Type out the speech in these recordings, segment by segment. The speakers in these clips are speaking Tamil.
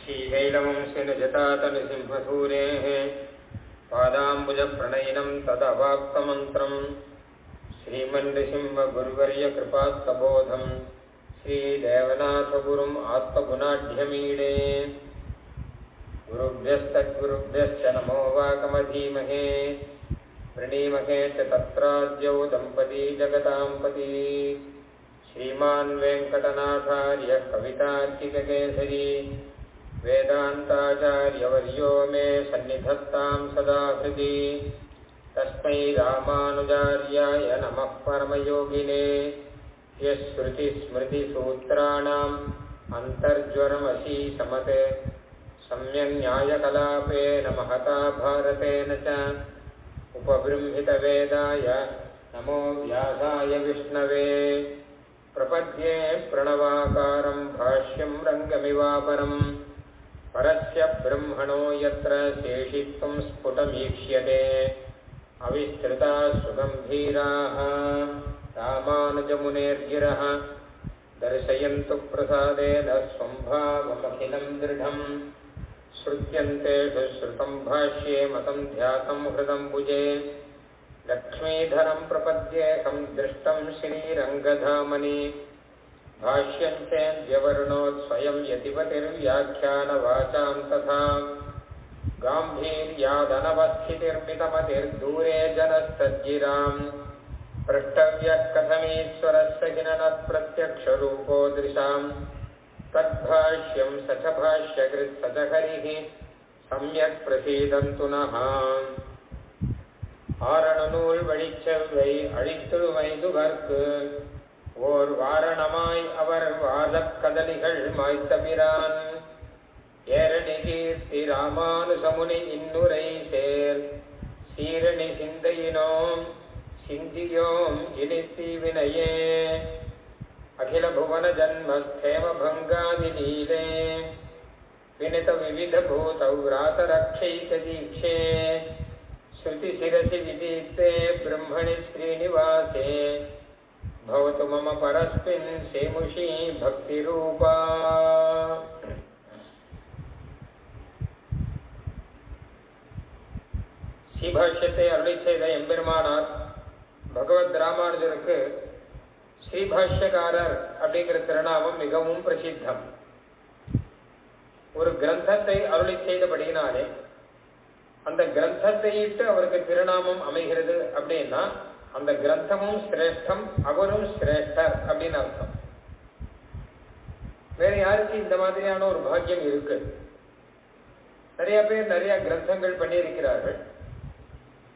श्रीशैलवंशनिजटातनसिंहसूरेः पादाम्बुजप्रणयिनं तदवाप्तमन्त्रं श्रीमन्नृसिंहगुरुवर्यकृपात्तबोधं श्रीदेवनाथगुरुम् आत्मगुणाढ्यमीडे गुरुभ्यस्तद्गुरुभ्यश्च नमो वाकमधीमहे प्रणीमहे च तत्राद्यौ दम्पती जगताम्पती श्रीमान् वेङ्कटनाथार्यः कवितार्किककेसरी वेदान्ताचार्यवर्यो मे सन्निधत्तां सदा हृदि तस्मै रामानुजार्याय नमः परमयोगिने यश्रुतिस्मृतिसूत्राणाम् अन्तर्ज्वरमशीशमते सम्यन्यायकलापेन महता भारतेन च उपबृंहितवेदाय नमो व्यासाय विष्णवे प्रपद्ये प्रणवाकारं भाष्यं रङ्गमिवापरम् परस्य ब्रह्मणो यत्र शेषित्वं स्फुटमीक्ष्यते अविस्तृता सुगम्भीराः रामानुजमुनेर्गिरः दर्शयन्तु प्रसादेन स्वं भावमखिलं दृढम् श्रुत्यन्तेषु श्रुतं भाष्ये मतं ध्यातं हृदम्बुजे लक्ष्मीधरं प्रपद्येऽहं दृष्टं श्रीरङ्गधामनि भाष्यं चेद्यवर्णोत्स्वयं यतिपतिर्व्याख्यानवाचां तथा गाम्भीर्यादनवस्थितिर्मितमतिर्दूरे जनस्तज्जिराम् प्रष्टव्यः कथमीश्वरस्य हिननत्प्रत्यक्षरूपो दृशाम् तद्भाष्यं स च भाष्यकृत् स च हरिः सम्यक् प्रसीदन्तु नः ஆரணநூல் வழிச்செவ்வை அழித்துழுமைதுவர்க்கு ஓர் வாரணமாய் அவர் வாதக் கதலிகள் மாய்த்தபிரான் ஏரணி கீர்த்தி ராமானுசமுனி இன்னுரை சேர் சீரணி சிந்தையினோம் சிந்தியோம் இனித்தீவினையே அகில புவன ஜன்மஸ்தேம பங்காதிலீலே வினித விவித பூதௌ ராதரக்ஷைக தீக்ஷே श्रुति शिरसि विदीप्ते ब्रह्मणि श्रीनिवासे भवतु मम परस्मिन् सेमुषी भक्तिरूपा ஸ்ரீபாஷ்யத்தை அருளி செய்த எம்பெருமானார் பகவத் ராமானுஜருக்கு ஸ்ரீபாஷ்யக்காரர் அப்படிங்கிற திருநாமம் மிகவும் பிரசித்தம். ஒரு கிரந்தத்தை அருளி செய்தபடியினாலே அந்த கிரந்தத்தை இட்டு அவருக்கு திருநாமம் அமைகிறது அப்படின்னா அந்த கிரந்தமும் சிரேஷ்டம், அவரும் சிரேஷ்டர் அப்படின்னு அர்த்தம். வேற யாருக்கு இந்த மாதிரியான ஒரு பாக்கியம் இருக்கு? நிறைய பேர் நிறைய கிரந்தங்கள் பண்ணியிருக்கிறார்கள்.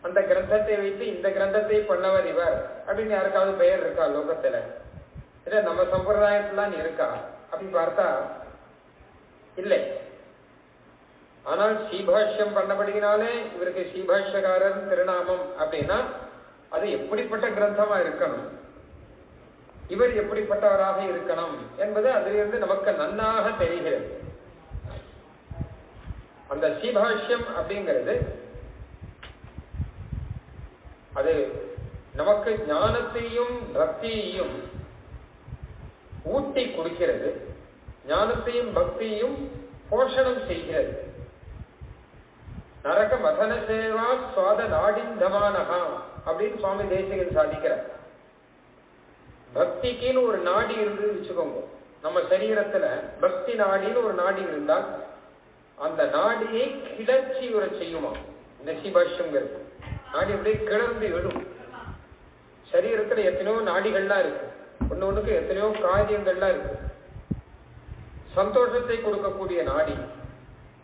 அந்த கிரந்தத்தை வைத்து இந்த கிரந்தத்தை பண்ணவர் இவர் அப்படின்னு யாருக்காவது பெயர் இருக்கா லோகத்துல? இல்ல நம்ம சம்பிரதாயத்திலாம் இருக்கா அப்படின்னு பார்த்தா இல்லை. ஆனால் ஸ்ரீபாஷ்யம் பண்ணபடினாலே இவருக்கு ஸ்ரீபாஷ்யக்காரர் திருநாமம் அப்படின்னா அது எப்படிப்பட்ட கிரந்தமா இருக்கணும், இவர் எப்படிப்பட்டவராக இருக்கணும் என்பது அதிலிருந்து நமக்கு நன்னாக தெரிகிறது. அந்த ஸ்ரீபாஷ்யம் அப்படிங்கிறது அது நமக்கு ஞானத்தையும் பக்தியையும் ஊட்டி கொடுக்கிறது, ஞானத்தையும் பக்தியையும் போஷணம் செய்கிறது. நரக மதன சேவா சுவாத நாடிந்தமானகா அப்படின்னு சுவாமி தேசிகன் சாதிக்கிறார். பக்திக்குன்னு ஒரு நாடி இருந்து வச்சுக்கோங்க. நம்ம சரீரத்துல பக்தி நாடின்னு ஒரு நாடி இருந்தால் அந்த நாடியை கிளர்ச்சி உர செய்யுமா இந்த ஸ்ரீபாஷ்யங்கிறது. நாடி அப்படியே கிளர்ந்து விடும். சரீரத்துல எத்தனையோ நாடிகள்லாம் இருக்கு, ஒண்ணு ஒண்ணுக்கு எத்தனையோ காரியங்கள்லாம் இருக்கு. சந்தோஷத்தை கொடுக்கக்கூடிய நாடி,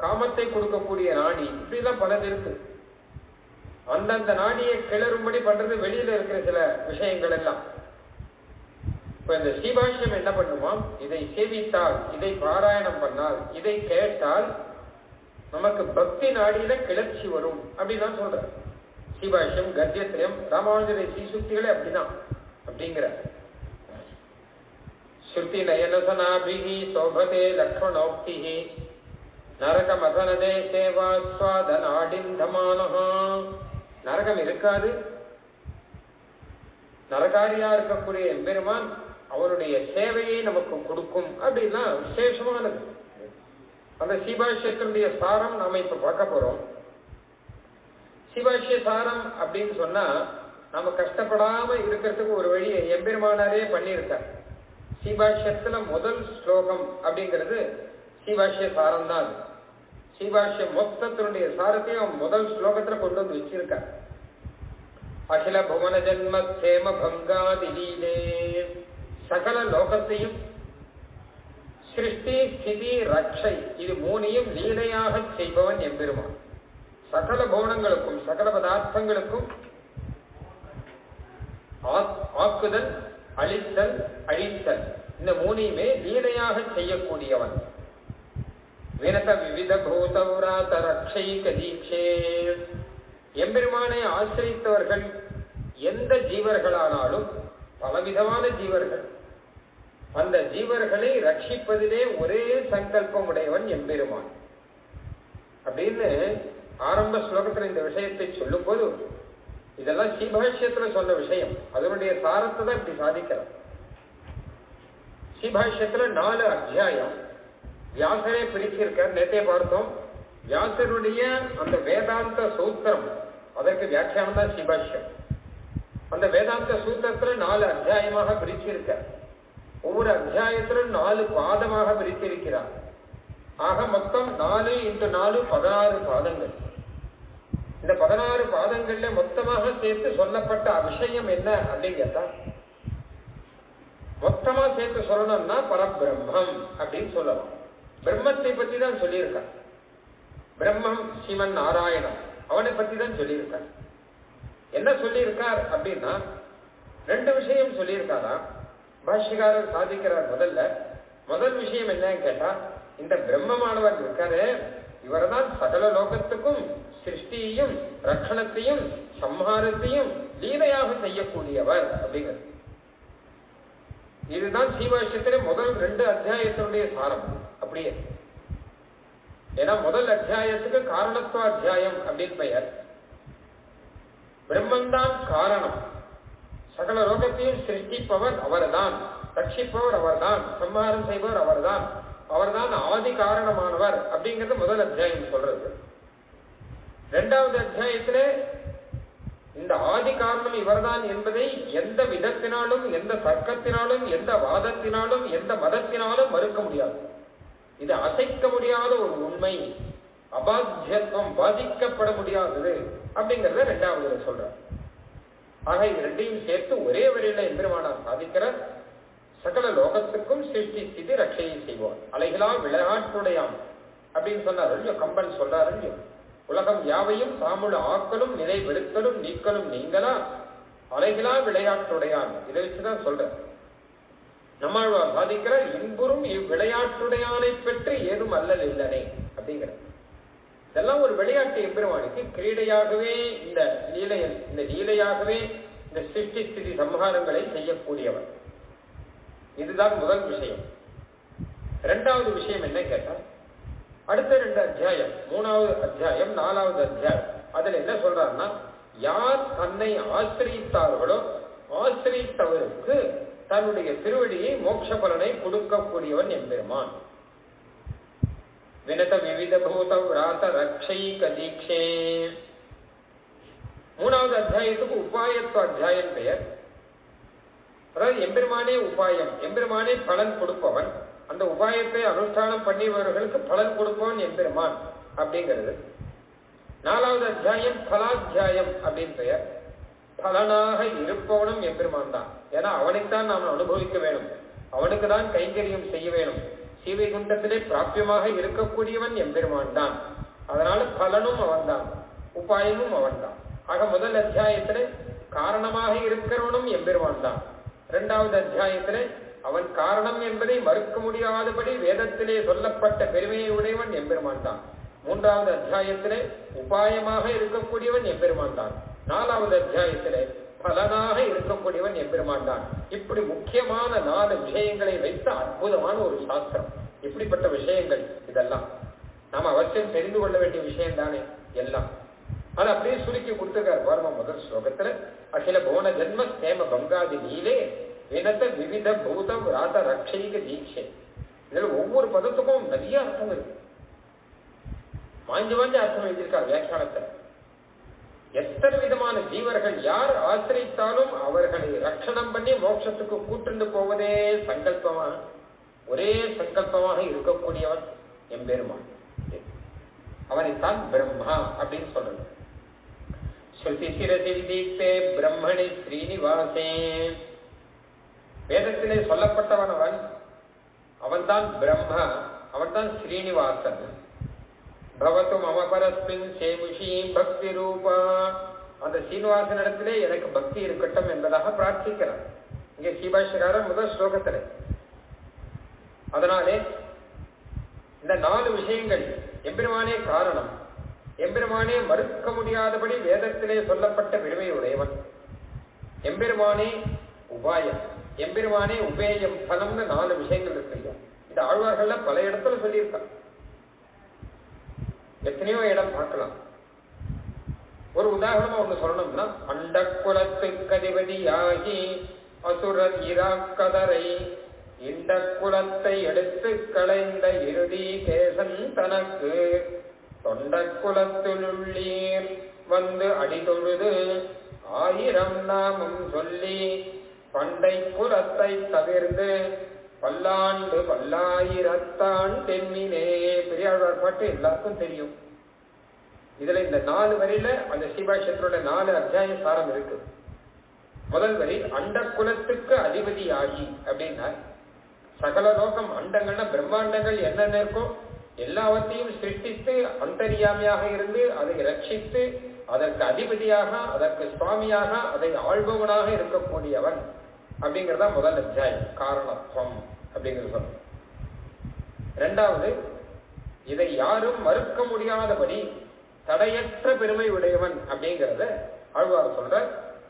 காமத்தை கொடுக்கக்கூடிய நாடி, இப்படிலாம் பலது இருக்கு. அந்தந்த நாடியை கிளறும்படி பண்றது வெளியில இருக்கிற சில விஷயங்கள் எல்லாம். இப்ப இந்த ஸ்ரீபாஷ்யம் என்ன பண்ணுமா, இதை சேவித்தால், இதை பாராயணம் பண்ணால், இதை கேட்டால் நமக்கு பக்தி நாடியில கிளர்ச்சி வரும் அப்படிதான் சொல்ற. ஸ்ரீபாஷ்யம் கத்தியத்திரம் ராமானுஜரை ஸ்ரீசுக்திகளே அப்படிதான் அப்படிங்கிற. ஸ்ருதி நயனசனாபிஹி சோபதே லக்ஷ்மணோக்திஹி நரக மதனதே சேவாஸ்வாத நாடிந்தமானஹா. நரகம் இருக்காது, நரகாரியா இருக்கக்கூடிய எம்பெருமான் அவருடைய சேவையை நமக்கு கொடுக்கும் அப்படின்னா விசேஷமானது. அந்த ஸ்ரீபாஷ்யத்தினுடைய சாரம் நாம இப்ப பார்க்க போறோம். ஸ்ரீபாஷ்ய சாரம் அப்படின்னு சொன்னா நாம கஷ்டப்படாம இருக்கிறதுக்கு ஒரு வழியை எம்பெருமானாரே பண்ணியிருக்கார். ஸ்ரீபாஷ்யத்துல முதல் ஸ்லோகம் அப்படிங்கிறது ஸ்ரீபாஷ்ய சாரம் தான். ஸ்ரீபாஷ்ய மொத்தத்தினுடைய சாரத்தையும் முதல் ஸ்லோகத்துல கொண்டு வந்து வச்சிருக்கார். அகில புவன ஜன்ம சேம பங்காதிலீலே, சகல லோகத்தையும் சிருஷ்டி ஸ்திதி ரக்ஷை இது மூணையும் லீலையாக செய்பவன் எம்பெருமான். சகல புவனங்களுக்கும் சகல பதார்த்தங்களுக்கும் ஆக்குதல், அழித்தல், அழித்தல் இந்த மூணையுமே லீலையாக செய்யக்கூடியவன். வினத விவித பூதௌராத ரக்ஷைக தீட்சே, எம்பெருமானை ஆசிரித்தவர்கள் எந்த ஜீவர்களானாலும் பலவிதமான ஜீவர்கள், அந்த ஜீவர்களை ரட்சிப்பதிலே ஒரே சங்கல்பம் உடையவன் எம்பெருமான் அப்படின்னு ஆரம்ப ஸ்லோகத்தில் இந்த விஷயத்தை சொல்லும் போது, இதெல்லாம் ஸ்ரீபாஷ்யத்துல சொன்ன விஷயம், அதனுடைய சாரத்தை தான் இப்படி சாதிக்கிறார். ஸ்ரீபாஷ்யத்துல 4 அத்தியாயம் வியாசரே பிரிச்சிருக்கார். நேற்றே பார்த்தோம். வியாசருடைய அந்த வேதாந்த சூத்திரம், அதற்கு வியாக்கியானம் தான் ஸ்ரீபாஷ்யம். அந்த வேதாந்த சூத்திரத்துல 4 அத்தியாயமாக பிரிச்சிருக்கார். ஒவ்வொரு அத்தியாயத்திலும் 4 பாதமாக பிரித்திருக்கிறார். ஆக மொத்தம் 4 × 4 16 பாதங்கள். இந்த 16 பாதங்கள்ல மொத்தமாக சேர்த்து சொல்லப்பட்ட விஷயம் என்ன அப்படின்னு கேட்டா, மொத்தமா சேர்த்து சொல்லணும்னா பரபிரம்மம் அப்படின்னு சொல்லலாம். பிரம்மத்தை பத்தி தான் சொல்லியிருக்கார். பிரம்மம் சிவன் நாராயணன் அவனை பத்தி தான் சொல்லியிருக்கார். என்ன சொல்லியிருக்கார் அப்படின்னா 2 விஷயம் சொல்லியிருக்காரா. பாஷ்யக்காரர் சாதிக்கிறார். முதல் விஷயம் என்னன்னு கேட்டா, இந்த பிரம்மமானவர் இருக்காரு, இவர்தான் சகல லோகத்துக்கும் சிருஷ்டியையும் ரட்சணத்தையும் சம்ஹாரத்தையும் லீலையாக செய்யக்கூடியவர் அப்படிங்கிறது. இதுதான் ஸ்ரீபாஷ்யத்திலே முதல் 2 அத்தியாயத்தினுடைய சாரம். அப்படியே ஏன்னா முதல் அத்தியாயத்துக்கு காரணத்துவ அத்தியாயம் அப்படின்னு பெயர். பிரம்மன்தான் காரணம், சகல லோகத்தையும் சிருஷ்டிப்பவர் அவர்தான், ரட்சிப்பவர் அவர்தான், சம்ஹாரம் செய்பவர் அவர்தான், அவர்தான் ஆதி காரணமானவர் அப்படிங்கிறது முதல் அத்தியாயம் சொல்றது. 2வது அத்தியாயத்திலே இந்த ஆதி காரணம் இவர்தான் என்பதை எந்த விதத்தினாலும் எந்த தர்க்கத்தினாலும் எந்த வாதத்தினாலும் எந்த மதத்தினாலும் மறுக்க முடியாது. இது அசைக்க முடியாத ஒரு உண்மை, அபாத்தியத்துவம், பாதிக்கப்பட முடியாதது அப்படிங்கிறத 2வது சொல்ற. ஆக இது 2ஐயும் சேர்த்து ஒரே வரையில எம்பெருமானார் சாதிக்கிறார். சகல லோகத்துக்கும் சிருஷ்டி ஸ்திதி ரட்சையை செய்வார், அலைகளா விளையாட்டுடையான் அப்படின்னு சொன்னார். கம்பன் சொல்றாரு, உலகம் யாவையும் தாமுள்ள ஆக்கலும் நிலை வெளுத்தலும் நீக்கலும் நீங்களா அலைகளா விளையாட்டுடையான். இதை வச்சுதான் சொல்ற. நம்மாழ்வார் சாதிக்கிறார், இன்புறும் இவ்விளையாட்டுடையானை பெற்று ஏதும் அல்லல் இல்லனே அப்படிங்கிற. இதெல்லாம் ஒரு விளையாட்டு எம்பெருமானுக்கு கிரீடையாகவே இந்த லீலையாகவே இந்த சிருஷ்டி ஸ்திதி சம்ஹாரங்களை செய்யக்கூடியவர். இதுதான் முதல் விஷயம். 2வது விஷயம் என்ன கேட்டா, அடுத்த 2 அத்தியாயம் 3வது அத்தியாயம் 4வது அத்தியாயம் அதுல என்ன சொல்றாருன்னா, யார் தன்னை ஆசிரியித்தார்களோ ஆசிரியித்தவருக்கு தன்னுடைய திருவடியை மோட்ச பலனை கொடுக்கக்கூடியவன் எம்பெருமான். வினத விவித பூத விராத ரக்ஷைக தீட்சே. 3வது அத்தியாயத்துக்கு உபாயத்துவ அத்தியாயம் பெயர். அதாவது எம்பெருமானே உபாயம், எம்பெருமானே பலன் கொடுப்பவன், அந்த உபாயத்தை அனுஷ்டானம் பண்ணியவர்களுக்கு பலன் கொடுப்பவன் எம்பெருமான் அப்படிங்கிறது. 4வது அத்தியாயம் பலாத்தியாயம் அப்படின்னு பெயர். பலனாக இருப்பவனும் எம்பெருமான் தான். ஏன்னா அவனைத்தான் நாம் அனுபவிக்க வேணும், அவனுக்கு தான் கைங்கரியம் செய்ய வேணும். சீவைகுண்டத்திலே பிராபியமாக இருக்கக்கூடியவன் எம்பெருமான் தான். அதனால பலனும் அவன்தான், உபாயமும் அவன்தான். ஆக முதல் அத்தியாயத்திலே காரணமாக இருக்கிறவனும் எம்பெருமான் தான். 2வது அத்தியாயத்திலே அவன் காரணம் என்பதை மறுக்க முடியாதபடி வேதத்திலே சொல்லப்பட்ட பெருமையை உடையவன் எம்பெருமான் தான். 3வது அத்தியாயத்திலே உபாயமாக இருக்கக்கூடியவன் எம்பெருமான் தான். 4வது அத்தியாயத்திலே பலனாக இருக்கக்கூடியவன் எம்பெருமான் தான். இப்படி முக்கியமான 4 விஷயங்களை வைத்த அற்புதமான ஒரு சாஸ்திரம். இப்படிப்பட்ட விஷயங்கள் இதெல்லாம் நாம் அவசியம் தெரிந்து கொள்ள வேண்டிய விஷயம் தானே எல்லாம். ஆனா அப்படியே சுருக்கி கொடுத்துருக்காரு பாருங்க. முதல் ஸ்லோகத்துல அகில புவன ஜென்ம சேம பங்காதி நீலே வினத விவித பூதம் ராத ரக்ஷைக தீட்சை. இதுல ஒவ்வொரு பதத்துக்கும் நிறைய அர்த்தம் இருக்கு. வாங்கி வாங்கி அர்த்தம் எழுதியிருக்கார் வியாக்கியானத்தில். எத்தனை விதமான ஜீவர்கள் யார் ஆசிரித்தாலும் அவர்களை ரட்சணம் பண்ணி மோட்சத்துக்கு கூட்டுண்டு போவதே சங்கல்பமா, ஒரே சங்கல்பமாக இருக்கக்கூடியவன் எம்பெருமான். அவனைத்தான் பிரம்மா அப்படின்னு சொல்றது. ஸ்ருதி சிரசி விதீக்தே பிரம்மணி ஸ்ரீனிவாசே, வேதத்திலே சொல்லப்பட்டவன் அவன், அவன்தான் பிரம்மா, அவன்தான் ஸ்ரீனிவாசன். பவத்து மம பரஸ்மின் சேமுஷி பக்தி ரூபா, அந்த சீனிவாசன் இடத்திலே எனக்கு பக்தி இருக்கட்டும் என்பதாக பிரார்த்திக்கிறார் இங்கே ஸ்ரீபாஷ்யக்காரர் முதல் ஸ்லோகத்திலே. அதனாலே இந்த 4 விஷயங்கள் எம்பெருமானே காரணம், எம்பெருமானே மறுக்க முடியாதபடி வேதத்திலே சொல்லப்பட்ட பெருமையுடையவன், எம்பெருமானே உபாயம், எம்பெருமானே உபேயம் பலம்னு 4 விஷயங்கள் இருக்கு. இந்த ஆழ்வார்கள்ல பல இடத்துல சொல்லியிருக்காங்க, எத்தனையோ இடம் பார்க்கலாம். ஒரு உதாரணமா ஒண்ணு சொல்லணும்னா, அண்ட குலத்துக்கு அதிபதியாகி அசுரர் இராக்கதரை இந்த குலத்தை எடுத்து களைந்த இறுதி கேசன் தனக்கு தொண்ட குலத்திலுள்ளீர் வந்து அடிதொழுது 1000 நாமம் சொல்லி பண்டை குலத்தை தவிர்த்து பல்லாண்டு பல்லாயிரத்தான் தென்மினே. பெரியாழ்வார் பாட்டு எல்லாருக்கும் தெரியும். இதுல இந்த 4 வரியில அந்த ஸ்ரீபாஷ்யத்தோட 4 அத்தியாய சாரம் இருக்கு. முதல் வரி அண்ட குலத்துக்கு அதிபதியாகி அப்படின்னா, சகல லோகம் அண்டங்கள்னா பிரம்மாண்டங்கள் என்னென்ன இருக்கோ எல்லாவற்றையும் சிருஷ்டித்து அந்தரியாமியாக இருந்து அதை ரட்சித்து அதற்கு அதிபதியாக, அதற்கு சுவாமியாக, அதை ஆள்பவனாக இருக்கக்கூடியவன் அப்படிங்கிறதா முதல் அத்தியாயம், காரணத்துவம் அப்படிங்கிறது சொல்ற. 2வது, இதை யாரும் மறுக்க முடியாதபடி தடையற்ற பெருமை உடையவன் அப்படிங்கிறத ஆழ்வார் சொல்ற.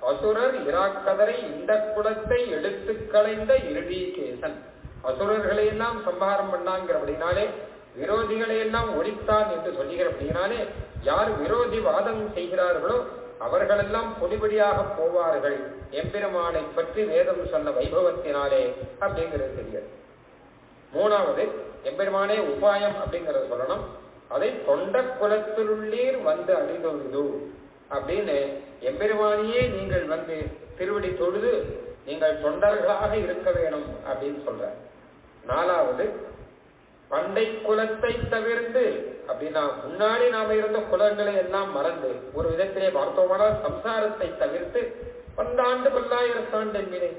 அசுரர் இராக்கதரை இந்த குலத்தை எடுத்து களைந்த இறுதி கேசன், அசுரர்களை எல்லாம் சம்ஹாரம் பண்ணாங்கிறபடினாலே, விரோதிகளை எல்லாம் ஒழித்தான் என்று சொல்லுகிறபடினாலே, யார் விரோதி வாதம் செய்கிறார்களோ அவர்களெல்லாம் பொடிபடியாக போவார்கள் எம்பெருமானை பற்றி வேதம் சொன்ன வைபவத்தினாலே அப்படிங்கிறது தெரிகிறது. 3வது, எம்பெருமானே உபாயம் அப்படிங்கறத சொல்லணும். அதை தொண்ட குலத்திலுள்ளீர் வந்து அடிதொழுது அப்படின்னு, எம்பெருமானியே நீங்கள் வந்து திருவடி தொழுது நீங்கள் தொண்டர்களாக இருக்க வேணும் அப்படின்னு சொல்ற. 4வது, பண்டை குலத்தை தவிர்த்து அப்படின்னா, முன்னாடி நாம இருந்த குலங்களை எல்லாம் மறந்து ஒரு விதத்திலே பார்த்தோமானால் சம்சாரத்தை தவிர்த்து பல்லாண்டு பல்லாயிரத்தாண்டு என்கிறேன்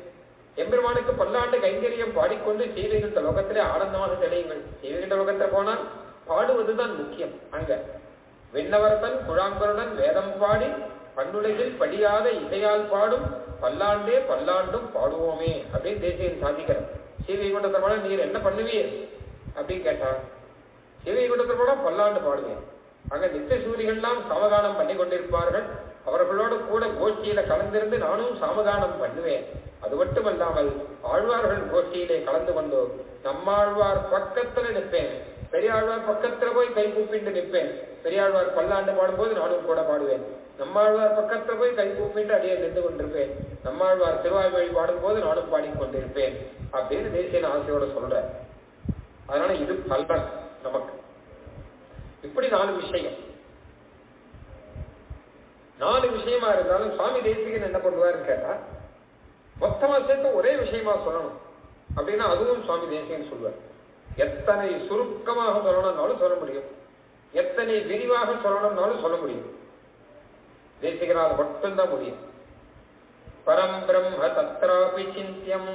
எம்பெருமானுக்கு பல்லாண்டு கைங்கரியம் பாடிக்கொண்டு செய்திருந்த லோகத்திலே ஆனந்தமாக தெளியுங்கள். செய்திருந்த லோகத்தில் போனால் பாடுவதுதான் முக்கியம். அங்க விண்ணவர்தன் குழாங்குருடன் வேதம் பாடி பன்னுலகில் படியாத இசையால் பாடும் பல்லாண்டே பல்லாண்டும் பாடுவோமே அப்படின்னு தேசியன் சாதிக்கிறார். ஸ்ரீவைகுண்டத்தை போல நீர் என்ன பண்ணுவீர் அப்படின்னு கேட்டார். ஸ்ரீவைகுண்டத்தை போல பல்லாண்டு பாடுவேன். அங்க நித்திய சூரிகள்லாம் சாமகானம் பண்ணி கொண்டிருப்பார்கள். அவர்களோடு கூட கோஷ்டியில கலந்திருந்து நானும் சாமகானம் பண்ணுவேன். அது மட்டுமல்லாமல் ஆழ்வார்கள் கோஷ்டியிலே கலந்து கொண்டு நம்மாழ்வார் பக்கத்துல நிற்பேன். பெரியாழ்வார் பக்கத்துல போய் கை கூப்பிட்டு நிற்பேன். பெரியாழ்வார் பல்லாண்டு பாடும்போது நானும் கூட பாடுவேன். நம்மாழ்வார் பக்கத்துல போய் கை கூப்பிட்டு அடியே நின்று கொண்டிருப்பேன். நம்மாழ்வார் திருவாய்மொழி பாடும்போது நானும் பாடிக்கொண்டிருப்பேன் அப்படின்னு தேசியன் ஆசையோட சொல்றேன். அதனால இது பலன் நமக்கு. இப்படி 4 விஷயம், 4 விஷயமா இருந்தாலும் சுவாமி தேசிகன் என்ன பண்ணுவாருன்னு கேட்டா, மொத்தமா சேர்த்து ஒரே விஷயமா சொல்லணும் அப்படின்னா அதுவும் சுவாமி தேசிகன் சொல்வார். எத்தனை சுருக்கமாக சொல்லணும்னாலும் சொல்ல முடியும், எத்தனை விரிவாக சொல்லணும்னாலும் சொல்ல முடியும். தேசிகனால் மட்டும்தான் முடியும். பரம் பிரம்ம தத்ராபி சிந்தியம்.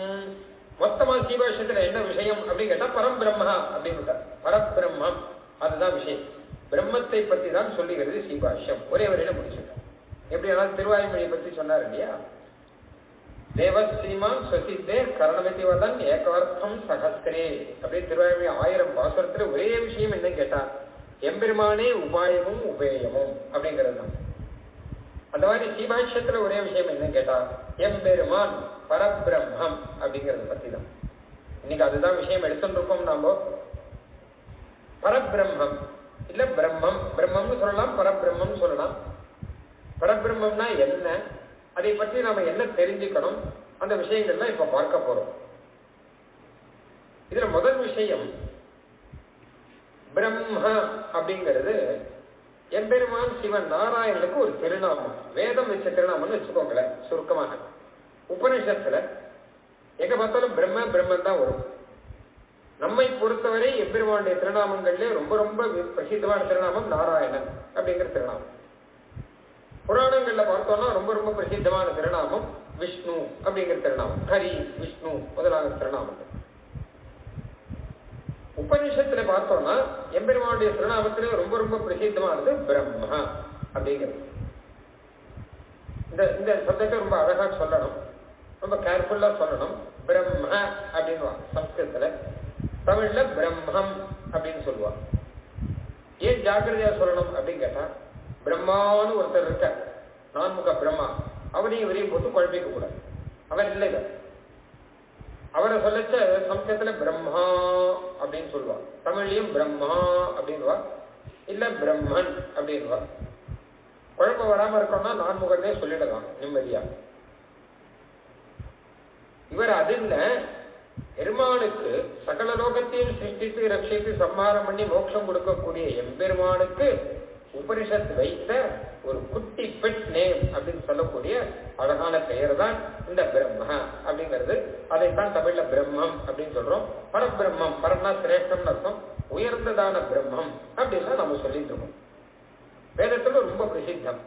மொத்தமா சீபாஷத்துல என்ன விஷயம் அப்படின்னு கேட்டா பரம் பிரம்மா அப்படின்னு பரபிரம்மம் அதுதான் விஷயம். பிரம்மத்தை பத்தி தான் சொல்லுகிறது சீபாஷ்யம். ஒரே வரையில முடிச்சுட்டார். எப்படி ஆனாலும் திருவாய்மொழியை பத்தி சொன்னார் இல்லையா, தேவஸ்ரீமான் சுசித்தே கரணமிதி வதன் ஏகார்த்தம் சகஸ்திரே அப்படி திருவாய்மொழி 1000 பாசுரத்துல ஒரே விஷயம் என்ன கேட்டா எம்பெருமானே உபாயமும் உபேயமும் அப்படிங்கிறது தான். அந்த மாதிரி சீபாஷ்யத்துல ஒரே விஷயம் என்ன கேட்டா எம்பெருமான் பரபிரம்மம் அப்படிங்கறத பத்தி தான். இன்னைக்கு அதுதான் விஷயம் எடுத்துட்டு இருக்கோம். நாம பரபிரம்மம் இல்ல பிரம்மம், பிரம்மம்னு சொல்லலாம், பரபிரம்மம் சொல்லலாம். பரபிரம்மம்னா என்ன, அதை பற்றி நாம என்ன தெரிஞ்சுக்கணும், அந்த விஷயங்கள்லாம் இப்ப பார்க்க போறோம். இதுல முதல் விஷயம் பிரம்ம அப்படிங்கிறது எம்பெருமான் சிவன் நாராயணனுக்கு ஒரு திருநாமம், வேதம் வச்ச திருநாமம்னு வச்சுக்கோங்களேன். சுருக்கமாக உபனிஷத்துல எங்க பார்த்தாலும் பிரம்ம பிரம்மன் தான் வரும். நம்மை பொறுத்தவரை எம்பெருமானுடைய திருநாமங்கள்ல ரொம்ப ரொம்ப பிரசித்தமான திருநாமம் நாராயணன் அப்படிங்கிற திருநாமம். புராணங்கள்ல பார்த்தோம்னா ரொம்ப ரொம்ப பிரசித்தமான திருநாமம் விஷ்ணு அப்படிங்கிற திருநாமம், ஹரி விஷ்ணு முதலான திருநாமங்கள். உபனிஷத்துல பார்த்தோம்னா எம்பெருமானுடைய திருநாமத்திலே ரொம்ப ரொம்ப பிரசித்தமானது பிரம்மா அப்படிங்கிறது. இந்த சப்தத்தை ரொம்ப அழகா சொல்லணும், ரொம்ப கேர்ஃபுல்லா சொல்லணும். பிரம்ம அப்படின்னு சம்ஸ்கிருதத்துல, தமிழ்ல பிரம்மம் அப்படின்னு சொல்லுவாங்க. ஏன் ஜாக்கிரதையா சொல்லணும் அப்படின்னு கேட்டா, பிரம்மான்னு ஒருத்தர் இருக்க, நான்முக பிரம்மா, அவரையும் இவரையும் போட்டு குழப்பிக்க கூடாது. அவர் இல்லை, அவரை சொல்லச்ச சம்ஸ்கிருதத்துல பிரம்மா அப்படின்னு சொல்லுவா, தமிழ்லயும் பிரம்மா அப்படின்வா, இல்ல பிரம்மன் அப்படின்வா. குழப்பம் வராம இருக்கணும்னா நான்முகனே சொல்லிடலாம் நிம்மதியா. இவர் அது இல்ல, பெருமானுக்கு சகல லோகத்தையும் சிருஷ்டித்து ரட்சித்து சம்ஹாரம் பண்ணி மோட்சம் கொடுக்கக்கூடிய எம்பெருமானுக்கு உபனிஷத் வைத்த ஒரு குட்டி பெட் நேம் அப்படின்னு சொல்லக்கூடிய அழகான பெயர் தான் இந்த பிரம்ம அப்படிங்கிறது. அதைத்தான் தமிழ்ல பிரம்மம் அப்படின்னு சொல்றோம். பரபிரம்மம், பரம்னா சிரேஷ்டம் அர்த்தம், உயர்ந்ததான பிரம்மம் அப்படின்னு நம்ம சொல்லிட்டு இருக்கோம். வேதத்துல ரொம்ப பிரசித்தம்.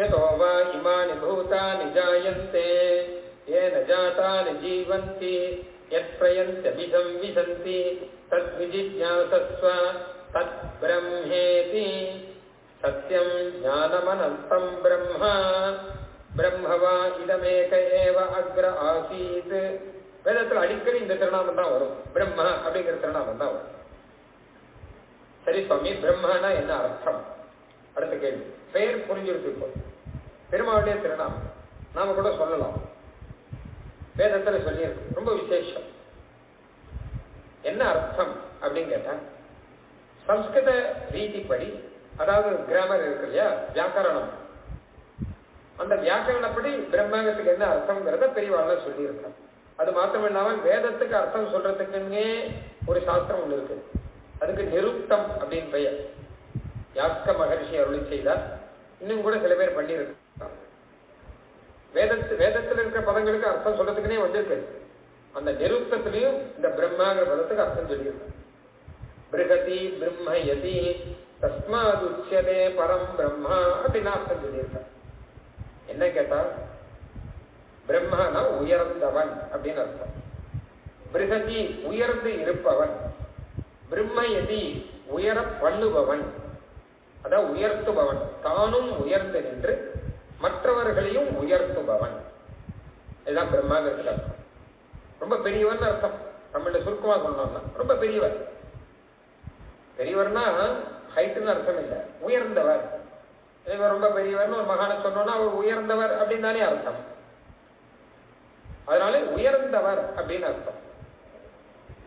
யதோ வா இமானி பூதானி ஜாயந்தே ஏன ஜாதானி ஜீவந்தி யத் பிரயந்த்யபிதம் விசந்தி தத் விஜிஜ்ஞாசஸ்வ தத் பிரம்மேதி சத்யம் ஞானமனந்தம் பிரம்ம பிரம்மவா இதமேக ஏவ அக்ர ஆசீத். வேதத்தில் அடிக்கடி இந்த திருநாமம் தான் வரும், பிரம்ம அப்படிங்கிற திருநாமம் தான் வரும். சரி சுவாமி, பிரம்மனா என்ன அர்த்தம்? அடுத்த கேள்வி. பெயர் புரிஞ்சிருக்கு. இப்போ பெருமாளுடைய திருநாமம் நாம கூட சொல்லலாம், வேதத்துல சொல்லியிருக்கு, ரொம்ப விசேஷம். என்ன அர்த்தம் அப்படின்னு கேட்டா, சம்ஸ்கிருத ரீதிப்படி, அதாவது கிராமர் இருக்கு இல்லையா, வியாக்கரணம், அந்த வியாக்கரணப்படி பிரம்மத்துக்கு என்ன அர்த்தம்ங்கிறத பெரியவாழ்ல சொல்லியிருக்காங்க. அது மாத்திரம் இல்லாமல் வேதத்துக்கு அர்த்தம் சொல்றதுக்குன்னே ஒரு சாஸ்திரம் ஒண்ணு இருக்கு, அதுக்கு நிருப்தம் அப்படின்னு பெயர். யாஸ்க மகர்ஷி அருளி செய்தார், இன்னும் கூட சில பேர் பண்ணியிருக்கு. வேதத்தில் இருக்கிற பதங்களுக்கு அர்த்தம் சொல்றதுக்குன்னே வந்திருக்கு. அந்த நிருப்தத்திலையும் இந்த பிரம்மாங்கிற பதத்துக்கு அர்த்தம் சொல்லியிருக்கு. பிருகதி பிரம்மயதி தஸ்மாத் உச்யதே பரம் பிரம்மா அப்படின்னு அர்த்தம் சொல்லியிருக்க. என்ன கேட்டா, பிரம்மனா உயர்ந்தவன் அப்படின்னு அர்த்தம். பிருகதி உயர்ந்து இருப்பவன், பிரம்மயதி உயர பண்ணுபவன், அதான் உயர்த்துபவன், தானும் உயர்ந்து நின்று மற்றவர்களையும் உயர்த்துபவன். இதுதான் பிரம்மாங்கிறது அர்த்தம். ரொம்ப பெரியவன் அர்த்தம். தமிழ்ல சுருக்கமா சொன்னோம்னா ரொம்ப பெரியவர். பெரியவர்னா ஹைட்டுன்னு அர்த்தம் இல்லை, உயர்ந்தவர். இவர் ரொம்ப பெரியவர்னு ஒரு மகான சொன்னோம்னா அவர் உயர்ந்தவர் அப்படின்னு தானே அர்த்தம். அதனால உயர்ந்தவர் அப்படின்னு அர்த்தம்.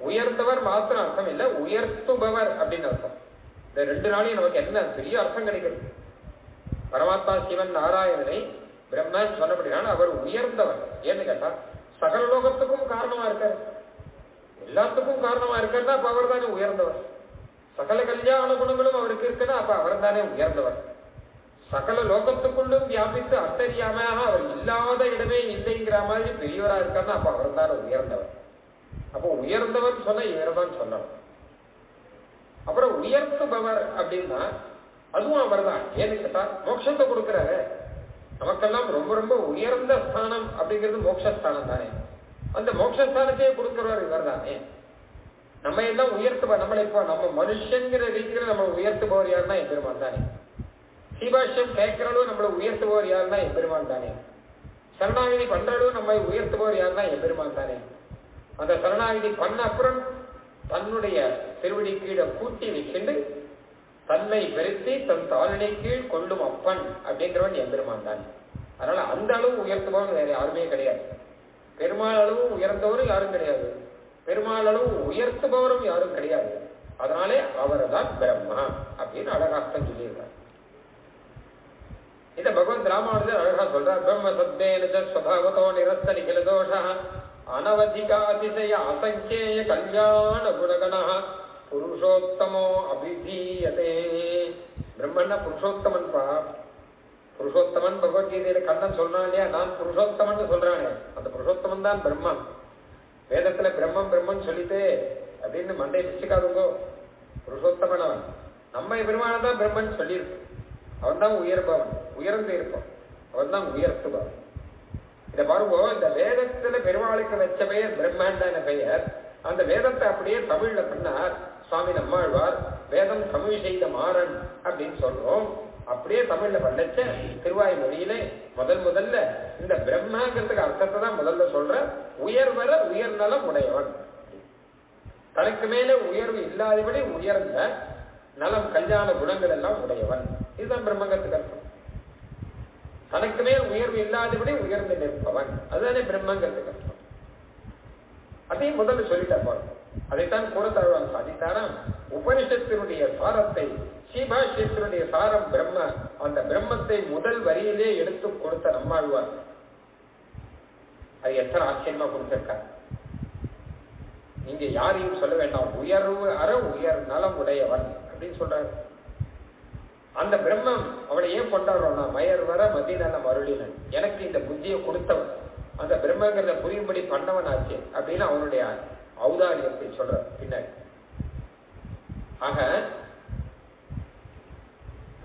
உயர்ந்தவர் மாத்திரம் அர்த்தம் இல்லை, உயர்த்துபவர் அப்படின்னு அர்த்தம். இந்த ரெண்டு நாளையும் நமக்கு என்ன பெரிய அர்த்தம் கிடைக்கிறது. பரமாத்மா சிவன் நாராயணனை பிரம்மன் சொன்னபடினால அவர் உயர்ந்தவர். ஏன்னு கேட்டா, சகல லோகத்துக்கும் காரணமா இருக்காரு, எல்லாத்துக்கும் காரணமா இருக்காருன்னா அப்ப அவர் தானே உயர்ந்தவர். சகல கல்யாண குணங்களும் அவருக்கு இருக்குன்னா அப்ப அவர் தானே உயர்ந்தவர். சகல லோகத்துக்குள்ளும் வியாபித்து அத்தறியாம அவர் இல்லாத இடமே இல்லைங்கிற மாதிரி பெரியவரா இருக்காருன்னா அப்ப அவர் தானே உயர்ந்தவர். அப்போ உயர்ந்தவர் சொன்ன இவர் தான் சொல்லணும். அப்புறம் உயர்த்துபவர் அப்படின்னா அதுவும் அவர் தான். ஏன்னு கேட்டா, மோட்சத்தை கொடுக்கிறாரு. நமக்கெல்லாம் ரொம்ப ரொம்ப உயர்ந்த ஸ்தானம் அப்படிங்கிறது மோட்சஸ்தானம் தானே. அந்த மோட்சஸ்தானத்தையே கொடுக்கிறவர் இவர் தானே. நம்ம எல்லாம் உயர்த்துவார். நம்மளை இப்போ நம்ம மனுஷங்கிற ரீதியில நம்ம உயர்த்துபவர் யாருன்னா எம்பெருமான் தானே. சீபாஷ்யம் கேட்கிறளவு நம்மளை உயர்த்துபவர் யாருன்னா எம்பெருமான் தானே. சரணாகிதி பண்றளவு நம்மை உயர்த்துபவர் யாருன்னா எம்பெருமான் தானே. அந்த சரணாகிதி பண்ண அப்புறம் தன்னுடைய திருவடி கீழே கூட்டி வச்சுண்டு தன்னை பெருத்தி தன் தாளினை கீழ் கொள்ளும் அப்பன் அப்படிங்கிறவன் எம்பெருமான் தான். அதனால அந்த அளவு உயர்த்துபவன் வேற யாருமே கிடையாது. பெருமாள் அளவு உயர்ந்தவரும் யாரும் கிடையாது, பெருமாள் அளவு உயர்த்துபவரும் யாரும் கிடையாது. அதனாலே அவர் தான் பிரம்மா அப்படின்னு அழகாக சொல்லியிருக்கார். இத பகவத் ராமானுஜர் அழகா சொல்றார். பிரம்ம சப்தேன ஸ்வபாவதோ நிரஸ்த நிகில தோஷ அனவதிக அதிசய அசங்கேய கல்யாண குணகண புருஷோத்தமோ அபிதீயதே. பிரம்மன்னா புருஷோத்தமன் பா. புருஷோத்தமன் பகவத்கீதையில கண்ணன் சொல்றான் இல்லையா, நான் புருஷோத்தமன் சொல்றானே, அந்த புருஷோத்தமன் தான் பிரம்மன். வேதத்துல பிரம்மம் பிரம்மன் சொல்லிட்டே அப்படின்னு மண்டை பிச்சுக்காதுங்கோ. புருஷோத்தமன் அவன். நம்ம பெருமாள் தான் பிரம்மன் சொல்லியிருக்கு. அவன் தான் உயர்பவன், உயர்ந்து இருப்பான், அவன் தான் உயர்த்துபவன். இதை பாருங்க, இந்த வேதத்துல பெருமாளுக்கு வச்ச பெயர் பிரம்மன் தான் பெயர். அந்த வேதத்தை அப்படியே தமிழ்ல பண்ணார் சுவாமி நம்மாழ்வார். வேதம் தமிழ் செய்த மாறன் அப்படின்னு சொல்றோம். அப்படியே தமிழ்ல பண்ணச்ச திருவாய் மொழியிலே முதல்ல இந்த பிரம்மங்கிறதுக்கு அர்த்தத்தை தான் முதல்ல சொல்ற. உயர்வர உயர்நலம் உடையவன், தனக்கு மேலே உயர்வு இல்லாதபடி உயர்ந்த நலம் கல்யாண குணங்கள் எல்லாம் உடையவன். இதுதான் பிரம்மங்கிறதுக்கு அர்த்தம். தனக்கு மேல் உயர்வு இல்லாதபடி உயர்ந்து நிற்பவன், அதுதானே பிரம்மங்கிறதுக்கு அர்த்தம். அதையும் முதல்ல சொல்லிட்டார் பாருங்க. அதைத்தான் கூறத்தாழ்வான் சாதித்தாராம். உபனிஷத்தினுடைய சாரத்தை, ஸ்ரீபாஷ்யத்தினுடைய சாரம் பிரம்ம, அந்த பிரம்மத்தை முதல் வரியிலே எடுத்து கொடுத்த நம்மாழ்வார். அது எத்தனை ஆச்சரியமா கொடுத்திருக்கார். நீங்க யாரையும் சொல்ல வேண்டாம், உயர்வு அற உயர் நலம் உடையவன் அப்படின்னு சொல்றாரு. அந்த பிரம்மம் அவனை ஏன் கொண்டாடுறோம்னா, மயர் வர மதிநலம் அருளினன், எனக்கு இந்த புத்தியை கொடுத்தவன், அந்த பிரம்மங்கிறத புரியும்படி பண்ணவன் ஆச்சு அப்படின்னு அவனுடைய ஔதாரியத்தை சொல்ற பின்னாடி. ஆக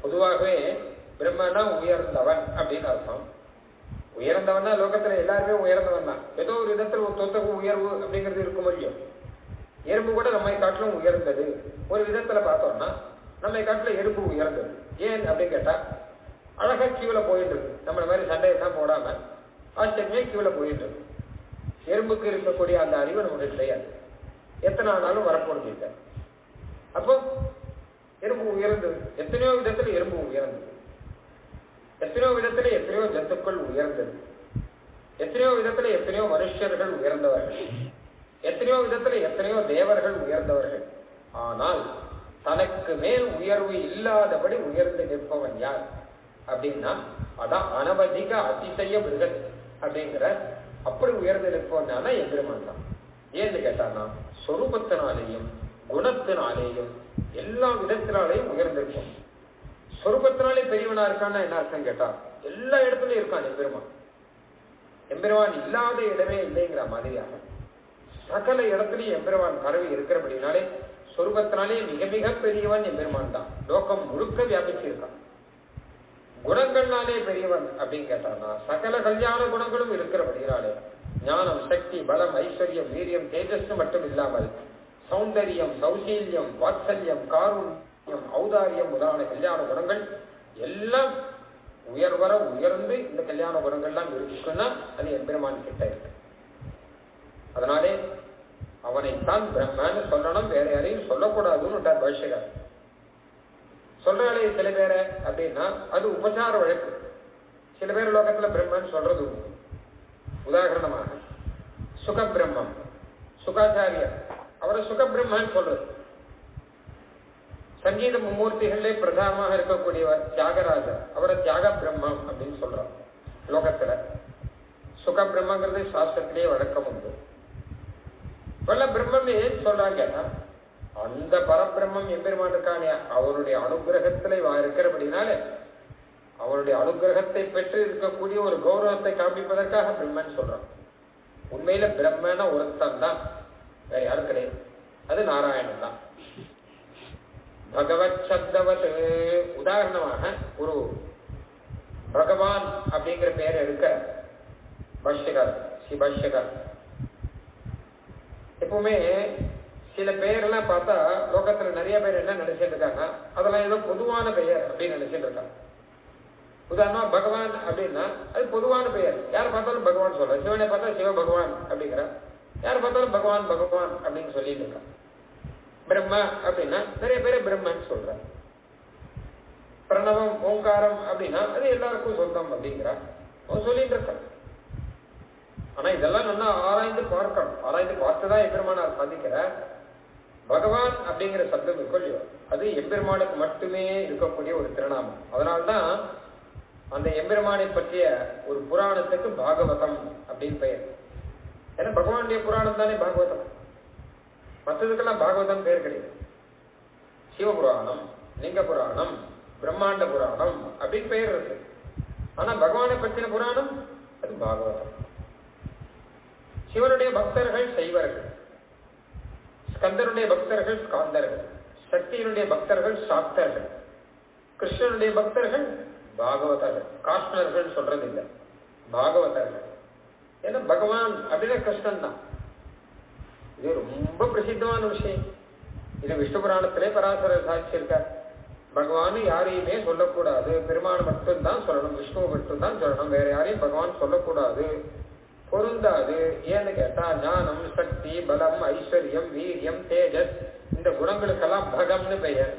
பொதுவாகவே பிரம்மனா உயர்ந்தவன் அப்படின்னு அர்த்தம். உயர்ந்தவன்னா லோகத்துல எல்லாருமே உயர்ந்தவன் தான். ஏதோ ஒரு விதத்துல ஒரு தொத்தகு உயர்வு அப்படிங்கிறது இருக்கும் இல்லையும். எறும்பு கூட நம்மை காட்டிலும் உயர்ந்தது. ஒரு விதத்துல பார்த்தோம்னா நம்மை காட்டில எறும்பு உயர்ந்தது. ஏன் அப்படின்னு கேட்டா, அழகா கியூல போயிட்டு இருக்கு. நம்மள மாதிரி சண்டையெல்லாம் போடாம ஆச்சரியமே கியூல போயிட்டு இருக்கு. எறும்புக்கு இருக்கக்கூடிய அந்த அறிவு நமக்கு கிடையாது. எத்தனை ஆனாலும் வரப்போறது இல்லை. அப்போ எறும்பு உயர்ந்தது. எத்தனையோ விதத்துல எறும்பு உயர்ந்தது. எத்தனையோ விதத்துல எத்தனையோ ஜந்துக்கள் உயர்ந்தது. எத்தனையோ விதத்துல எத்தனையோ மனுஷர்கள் உயர்ந்தவர்கள். எத்தனையோ விதத்துல எத்தனையோ தேவர்கள் உயர்ந்தவர்கள். ஆனால் தனக்கு மேல் உயர்வு இல்லாதபடி உயர்ந்து நிற்பவன் யார் அப்படின்னா, அதான் அனவதிக அதிசய மிருகன் அப்படிங்கிற அப்படி உயர்ந்து நிற்பவன் எம்பெருமான் தான். ஏன்னு கேட்டான்னா, சொரூபத்தினாலேயும் குணத்தினாலேயும் எல்லா விதத்தினாலேயும் உயர்ந்திருப்போம். சொரூபத்தினாலே பெரியவனா இருக்கான்னா என்ன அர்த்தம் கேட்டா, எல்லா இடத்துலயும் இருக்கான் எம்பெருமான். எம்பெருமான் இல்லாத இடமே இல்லைங்கிற மாதிரியாக சகல இடத்துலயும் எம்பெருமான் பரவி இருக்கிறபடினாலே சொரூபத்தினாலே மிக மிக பெரியவன் எம்பெருமான் தான். லோகம் முழுக்க வியாபிச்சிருக்கான். குணங்கள்னாலே பெரியவன் அப்படின்னு கேட்டான்னா, சகல கல்யாண குணங்களும் இருக்கிறபடினாலே ஞானம், சக்தி, பலம், ஐஸ்வர்யம், வீரியம், தேஜஸ் மட்டும் இல்லாமல் சௌந்தரியம், சௌசீல்யம், வாத்சல்யம், காருண்யம், ஔதாரியம் முதலான கல்யாண குணங்கள் எல்லாம் உயர்வர உயர்ந்து இந்த கல்யாண குணங்கள்லாம் இருக்குன்னா அது எம்பெருமான் கிட்ட இருக்கு. அதனாலே அவனைத்தான் பிரம்மன்னு சொல்லணும், வேற யாரையும் சொல்லக்கூடாதுன்னு பாஷ்யக்காரர் சொல்றாளே. சில பேரை அப்படின்னா அது உபசார வழக்கு. சில பேர் லோகத்துல பிரம்மன் சொல்றது. உதாரணமாக சுகபிரம்மம், சுகாச்சாரியர், அவரை சுகபிரம்மன் சொல்றது. சங்கீத மும்மூர்த்திகளே பிரதானமாக இருக்கக்கூடியவர் தியாகராஜர், அவரை தியாக பிரம்மம் அப்படின்னு சொல்றார். லோகத்துல சுகபிரம்மங்கிறது சாஸ்திரத்திலேயே வழக்கம் உண்டு. வல்ல பிரம்மம் ஏன் சொல்றாங்க, அந்த பரபிரம்மம் எம்பெருமான் இருக்கானே அவருடைய அனுகிரகத்துல இருக்கிறபடினால அவருடைய அனுகிரகத்தை பெற்று இருக்கக்கூடிய ஒரு கௌரவத்தை காண்பிப்பதற்காக பிரம்மன் சொல்றான். உண்மையில பிரம்மன ஒருத்தன் தான், வேற யாரும் கிடையாது. அது நாராயணன் தான். பகவத் சப்தவத், உதாரணமாக ஒரு பகவான் அப்படிங்கிற பெயர் எடுக்க பாஷ்யக்கார், ஸ்ரீ பாஷ்யக்கார் எப்பவுமே சில பெயரெல்லாம் பார்த்தா லோகத்துல நிறைய பேர் என்ன நினைச்சிட்டு இருக்காங்க, அதெல்லாம் ஏதோ பொதுவான பெயர் அப்படின்னு நினைச்சிட்டு இருக்காங்க. உதாரணமா பகவான் அப்படின்னா அது பொதுவான பெயர், யார் பார்த்தாலும் பகவான் சொல்ற. சிவனை பார்த்தா சிவ பகவான் அப்படிங்கிற, யார் பார்த்தாலும் பகவான் பகவான் அப்படின்னு சொல்லிட்டு இருக்காங்க. பிரம்ம அப்படின்னா நிறைய பேரை பிரம்மன்னு சொல்ற. பிரணவம், ஓங்காரம் அப்படின்னா அது எல்லாருக்கும் சொந்தம் அப்படிங்கிற சொல்லிட்டு இருக்காங்க. ஆனா இதெல்லாம் நல்லா ஆராய்ந்து பார்க்கணும். ஆராய்ந்து பார்த்துதான் எம்பெருமானார் சாதிக்கிற பகவான் அப்படிங்கிற சப்தம் இருக்கொல்லையோ அது எம்பெருமானுக்கு மட்டுமே இருக்கக்கூடிய ஒரு திருநாமம். அதனால்தான் அந்த எம்பெருமானை பற்றிய ஒரு புராணத்துக்கு பாகவதம் அப்படின்னு பெயர். ஏன்னா பகவானுடைய புராணம் தானே பாகவதம். மற்றதுக்கெல்லாம் பாகவதம் பெயர் கிடையாது. சிவபுராணம், லிங்க புராணம், பிரம்மாண்ட புராணம் அப்படின்னு பெயர் இருக்கு. ஆனா பகவானை பற்றின புராணம் அது பாகவதம். சிவனுடைய பக்தர்கள் சைவர்கள், ஸ்கந்தனுடைய பக்தர்கள் ஸ்காந்தர்கள், சக்தியினுடைய பக்தர்கள் சாக்தர்கள், கிருஷ்ணனுடைய பக்தர்கள் பாகவதர்கள். காஷ்ணர்கள் சொல்றது இல்லை, பாகவதர்கள். ஏன்னா பகவான் அப்படின்னா கிருஷ்ணன் தான். இது ரொம்ப பிரசித்தமான விஷயம். இது விஷ்ணு புராணத்திலே பராசரர் சாட்சியிருக்கார். பகவான் யாரையுமே சொல்லக்கூடாது, பெருமாள் மட்டும்தான் சொல்லணும், விஷ்ணுவை மட்டும்தான் சொல்லணும், வேற யாரையும் பகவான் சொல்லக்கூடாது, பொருந்தாது. ஏன்னு கேட்டா ஞானம், சக்தி, பலம், ஐஸ்வர்யம், வீரியம், தேஜஸ் இந்த குணங்களுக்கெல்லாம் பகம்னு பெயர்.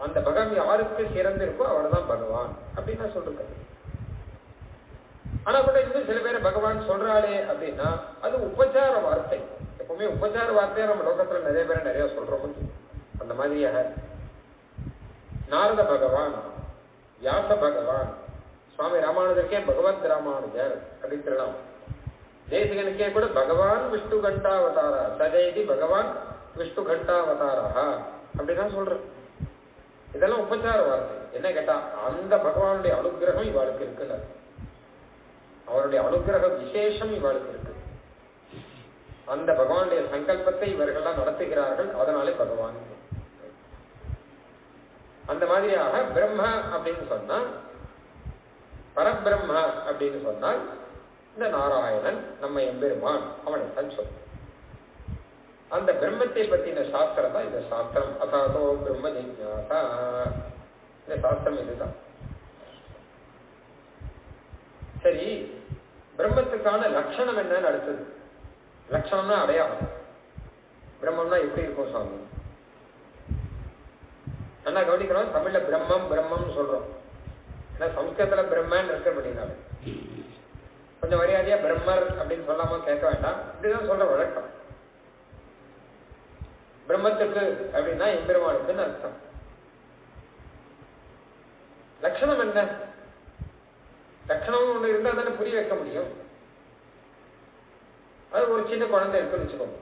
அந்த பகம் யாருக்கு சிறந்திருக்கோ அவர் தான் பகவான் அப்படின்னு நான் சொல்றேன். ஆனா கூட இன்னும் சில பேரை பகவான் சொல்றாளே அப்படின்னா அது உபச்சார வார்த்தை. எப்பவுமே உபச்சார வார்த்தையா நம்ம லோகத்துல நிறைய பேரை நிறைய சொல்றோம். அந்த மாதிரியாக நாரத பகவான், வியாச பகவான், சுவாமி ராமானுஜருக்கே பகவத் ராமானுஜர் அப்படின்னு சொல்லலாம். தேசிகனுக்கே கூட பகவான் விஷ்ணு கண்டாவதாரா சதேதி பகவான் விஷ்ணு கண்டாவதாரா அப்படிதான் சொல்றேன். இதெல்லாம் உபச்சார வார்த்தை. என்ன கேட்டா அந்த பகவானுடைய அனுகிரகம் இவாளுக்கு இருக்குல்ல, அவருடைய அனுகிரக விசேஷம் இவாளுக்கு இருக்கு. அந்த பகவானுடைய சங்கல்பத்தை இவர்கள்லாம் நடத்துகிறார்கள், அதனாலே பகவான். அந்த மாதிரியாக பிரம்ம அப்படின்னு சொன்னா, பரபிரம்ம அப்படின்னு சொன்னால் இந்த நாராயணன் நம்ம எம்பெருமான் அவனை தான் சொல்லும். அந்த பிரம்மத்தை பற்றின சாஸ்திரம் தான் இந்த சாஸ்திரம். அதாதோ பிரம்ம ஜிஞாசா, இந்த சாஸ்திரம் இதுதான். சரி, பிரம்மத்துக்கான லட்சணம் என்னன்னு அடுத்தது. லட்சணம்னா அடையாளம். பிரம்மம்னா எப்படி இருக்கும் சுவாமி? நல்லா கவனிக்கிறோம். தமிழ்ல பிரம்மம் பிரம்மம்னு சொல்றோம், ஏன்னா சம்ஸ்கிருதத்துல பிரம்மன் இருக்கு அப்படின்னாலும் கொஞ்சம் மரியாதையா பிரம்மர் அப்படின்னு சொல்லாம கேட்க வேண்டாம், இப்படிதான் சொல்ற வழக்கம். பிரம்மத்துக்கு அப்படின்னா எம்பெருமானுக்குன்னு அர்த்தம். லட்சணம் என்ன? லட்சணம் ஒண்ணு இருந்தா தானே புரிய வைக்க முடியும். அது ஒரு சின்ன குழந்தை இருக்குன்னு வச்சுக்கோங்க.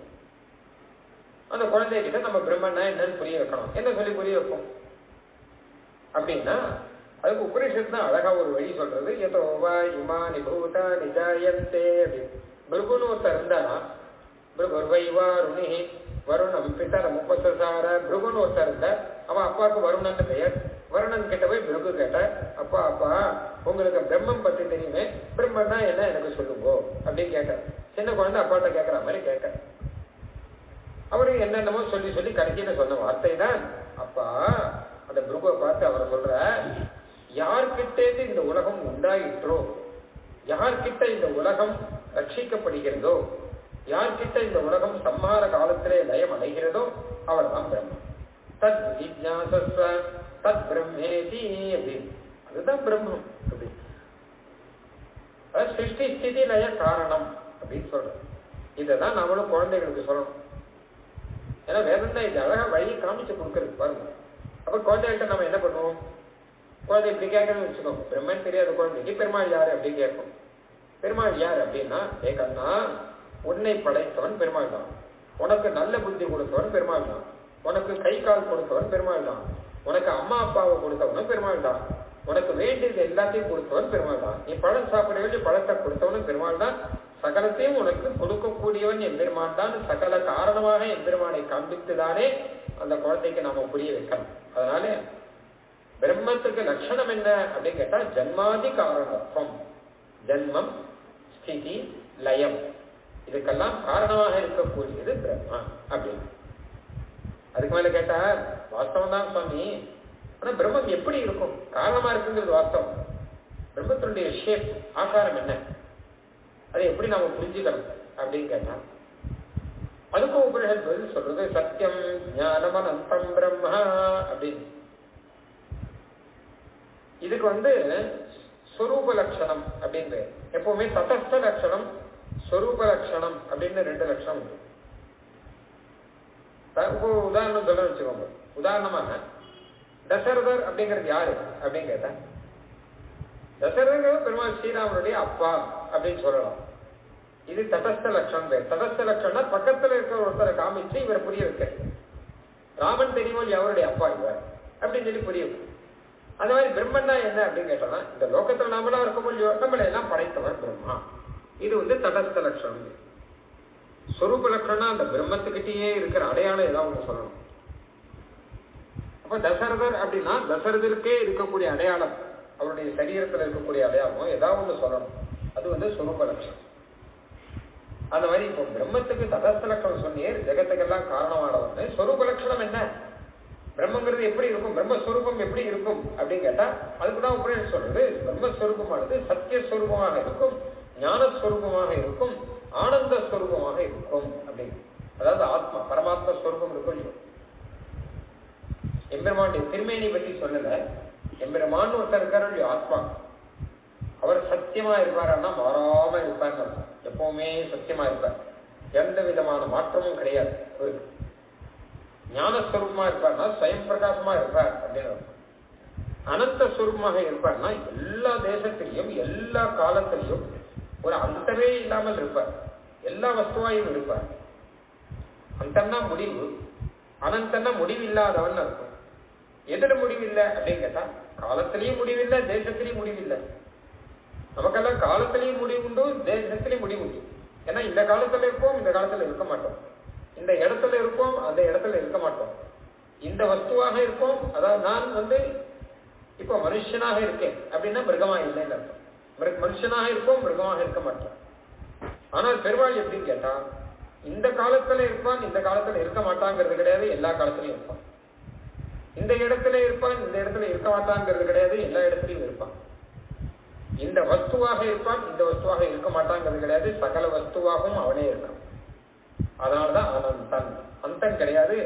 அந்த குழந்தைகிட்ட நம்ம பிரம்மன்னா என்னன்னு புரிய வைக்கணும். என்ன சொல்லி புரிய வைப்போம் அப்படின்னா அதுக்கு உபனிஷத்து தான் அழகா ஒரு வழி சொல்றது. எதோவா இமானி பூதா நிஜாயந்தே அப்படின்னு. பிருகுன்னு ஒருத்தர் இருந்தானா, பிருகுர்வைவா ருணி வருணம் பித்தர முப்பசார பிருகுன்னு ஒருத்தர் இருந்த, அவன் அப்பாவுக்கு வருணன் பெயர். வருணன் கிட்ட போய் பிருகு கேட்ட, அப்பா அப்பா உங்களுக்கு பிரம்மம் பத்தி தெரியுமே, பிரம்மன்னா என்ன எனக்கு சொல்லுங்கோ அப்படின்னு கேட்க. சின்ன குழந்தை அப்பாட்ட கேட்கற மாதிரி கேட்க. அவரு என்னென்னமோ சொல்லி சொல்லி கடைசியில சொன்ன வார்த்தை தான், அப்பா அந்த பிருகுவை பார்த்து அவரை சொல்ற, யார்கிட்டேந்து இந்த உலகம் உண்டாயிற்றோ, யார்கிட்ட இந்த உலகம் ரட்சிக்கப்படுகிறதோ, யார்கிட்ட இந்த உலகம் சம்ஹார காலத்திலே லயம் அடைகிறதோ அவர் தான் பிரம்மம். தத் ஜிஜ்ஞாசஸ்வ தத் பிரம்மேதி அப்படின்னு. அதுதான் பிரம்மம் அப்படின்னு. சிருஷ்டி ஸ்திதி லய காரணம் அப்படின்னு சொல்றோம். இதைதான் நம்மளும் குழந்தைகளுக்கு சொல்லணும். ஏன்னா வேதம் தான் இது அழகா வழி காமிச்சு கொடுக்கறது பாருங்க. அப்ப குழந்தைகிட்ட நம்ம என்ன பண்ணுவோம்? குழந்தை இப்படி கேட்கணும்னு வச்சுக்கோங்க. பிரம்மன் தெரியாத குழந்தைக்கு பெருமாள் யாரு அப்படின்னு கேட்போம். பெருமாள் யார் அப்படின்னா, ஏ கண்ணா, உன்னை படைத்தவன் பெருமாள் தான், உனக்கு நல்ல புத்தி கொடுத்தவன் பெருமாள் தான், உனக்கு கை கால் கொடுத்தவன் பெருமாள் தான், உனக்கு அம்மா அப்பாவை கொடுத்தவனும் பெருமாள் தான், உனக்கு வேண்டியது எல்லாத்தையும் கொடுத்தவன் பெருமாள் தான், நீ பழம் சாப்பிட வேண்டிய பழத்தை கொடுத்தவனும் பெருமாள் தான், சகலத்தையும் உனக்கு கொடுக்கக்கூடியவன் எம்பெருமான் தான், சகல காரணமாக எம்பெருமானை காண்பித்துதானே அந்த குழந்தைக்கு நாம புரிய வைக்கணும். அதனால பிரம்மத்துக்கு லட்சணம் என்ன அப்படின்னு கேட்டா, ஜன்மாதி காரணத்துவம். ஜன்மம், ஸ்திதி, லயம், இதுக்கெல்லாம் காரணமாக இருக்கக்கூடியது பிரம்மா அப்படின்னு. அதுக்கு மேல கேட்டா வாஸ்தவம் தான் சுவாமி, ஆனா பிரம்மம் எப்படி இருக்கும்? காரணமா இருக்குங்கிறது வாஸ்தவம். பிரம்மத்தினுடைய ஷேப், ஆகாரம் என்ன, அதை எப்படி நாம புரிஞ்சுக்கணும் அப்படின்னு கேட்டா, அதுக்கும் உபனிஷத் பதில் சொல்றது சத்தியம் ஞானம் அனந்தம் பிரம்மா அப்படின்னு. இதுக்கு ஸ்வரூப லட்சணம் அப்படின்னு எப்பவுமே ததஸ்த லட்சணம், ஸ்வரூப லட்சணம் அப்படின்னு ரெண்டு லட்சணம் உண்டு. உதாரணம் சொல்ல வச்சுக்கோங்க. உதாரணமாக தசரதர் அப்படிங்கிறது யாரு அப்படின்னு கேட்டா, தசரதர் பெருமாள் ஸ்ரீராமனுடைய அப்பா அப்படின்னு சொல்லலாம். இது தடஸ்த லட்சணம் பேர். தடஸ்த லட்சணம்னா பக்கத்துல இருக்கிற ஒருத்தரை காமிச்சு இவரை புரிய வைக்க. ராமன் தெரியுமோ அவருடைய அப்பா இவர் அப்படின்னு சொல்லி புரியும். அந்த மாதிரி பிரம்மன்னா என்ன அப்படின்னு கேட்டோம்னா, இந்த லோகத்துல நாமளா இருக்கும்போது நம்மளை எல்லாம் படைத்தவர் பிரம்மா. இது தடஸ்த லட்சணம். ஸ்வரூப லட்சணம் அந்த பிரம்மத்துக்கிட்டேயே இருக்கிற அடையாளம் ஏதாவது ஒன்று சொல்லணும். அப்ப தசரதர் அப்படின்னா தசரதருக்கே இருக்கக்கூடிய அடையாளம், அவருடைய சரீரத்தில் இருக்கக்கூடிய அடையாளம் ஏதாவது ஒன்று சொல்லணும். அது ஸ்வரூப லட்சணம். அந்த மாதிரி இப்போ பிரம்மத்துக்கு தடஸ்த லட்சணம் சொன்னீர், ஜெகத்துக்கெல்லாம் காரணமானவன்னு. ஸ்வரூப லட்சணம் என்ன, பிரம்மங்கிறது எப்படி இருக்கும், பிரம்மஸ்வரூபம் எப்படி இருக்கும் அப்படின்னு கேட்டா அதுக்குதான் உபநிஷத் சொல்றது. பிரம்மஸ்வரூபமானது சத்தியஸ்வரூபமாக இருக்கும், ஞானஸ்வரூபமாக இருக்கும், ஆனந்த ஸ்வரூபமாக இருக்கும் அப்படின்னு. அதாவது ஆத்மா பரமாத்ம ஸ்வரூபம் இருக்கும். எம்பெருமானுடைய திருமேனி பற்றி சொல்லல. எம்பெருமான் ஒருத்தர் இருக்காரு ஆத்மா, அவர் சத்தியமா இருப்பாருன்னா மாறாம இருப்பார், எப்பவுமே சத்தியமா இருப்பார், எந்த விதமான மாற்றமும் கிடையாது. ஒரு ஞானஸ்வரூபமா இருப்பார்னா ஸ்வயம் பிரகாசமா இருப்பார் அப்படின்னு. அனந்த ஸ்வரூபமாக இருப்பார்னா எல்லா தேசத்திலையும் எல்லா காலத்திலையும் ஒரு அந்தமே இல்லாமல் இருப்பார், எல்லா வஸ்துவாயும் இருப்பார். அந்தன்னா முடிவு, அனந்தன்னா முடிவு இல்லாதவன் இருக்கும். எதுல முடிவில்லை அப்படின்னு கேட்டா காலத்திலையும் முடிவில்லை, தேசத்திலையும் முடிவில்லை. நமக்கெல்லாம் காலத்திலையும் முடிவு உண்டு, தேசத்திலையும் முடிவு உண்டு. ஏன்னா இந்த காலத்துல இருப்போம், இந்த காலத்துல இருக்க மாட்டோம். இந்த இடத்துல இருப்போம், அந்த இடத்துல இருக்க மாட்டோம். இந்த வஸ்துவாக இருப்போம். அதாவது நான் இப்போ மனுஷனாக இருக்கேன் அப்படின்னா மிருகமா இல்லைன்னு அர்த்தம். மனுஷனாக இருப்போம், மிருகமாக இருக்க மாட்டோம். ஆனால் பெருமாள் எப்படின்னு கேட்டா இந்த காலத்துல இருப்பான், இந்த காலத்துல இருக்க மாட்டாங்கிறது கிடையாது, எல்லா காலத்திலையும் இருப்பான். இந்த இடத்துல இருப்பான், இந்த இடத்துல இருக்க மாட்டாங்கிறது கிடையாது, எல்லா இடத்துலையும் இருப்பான். இந்த வஸ்துவாக இருப்பான், இந்த வஸ்துவாக இருக்க மாட்டாங்கிறது கிடையாது, சகல வஸ்துவாகவும் அவனே இருக்கான். அதனாலதான் அனந்தன், அந்தன் கிடையாது.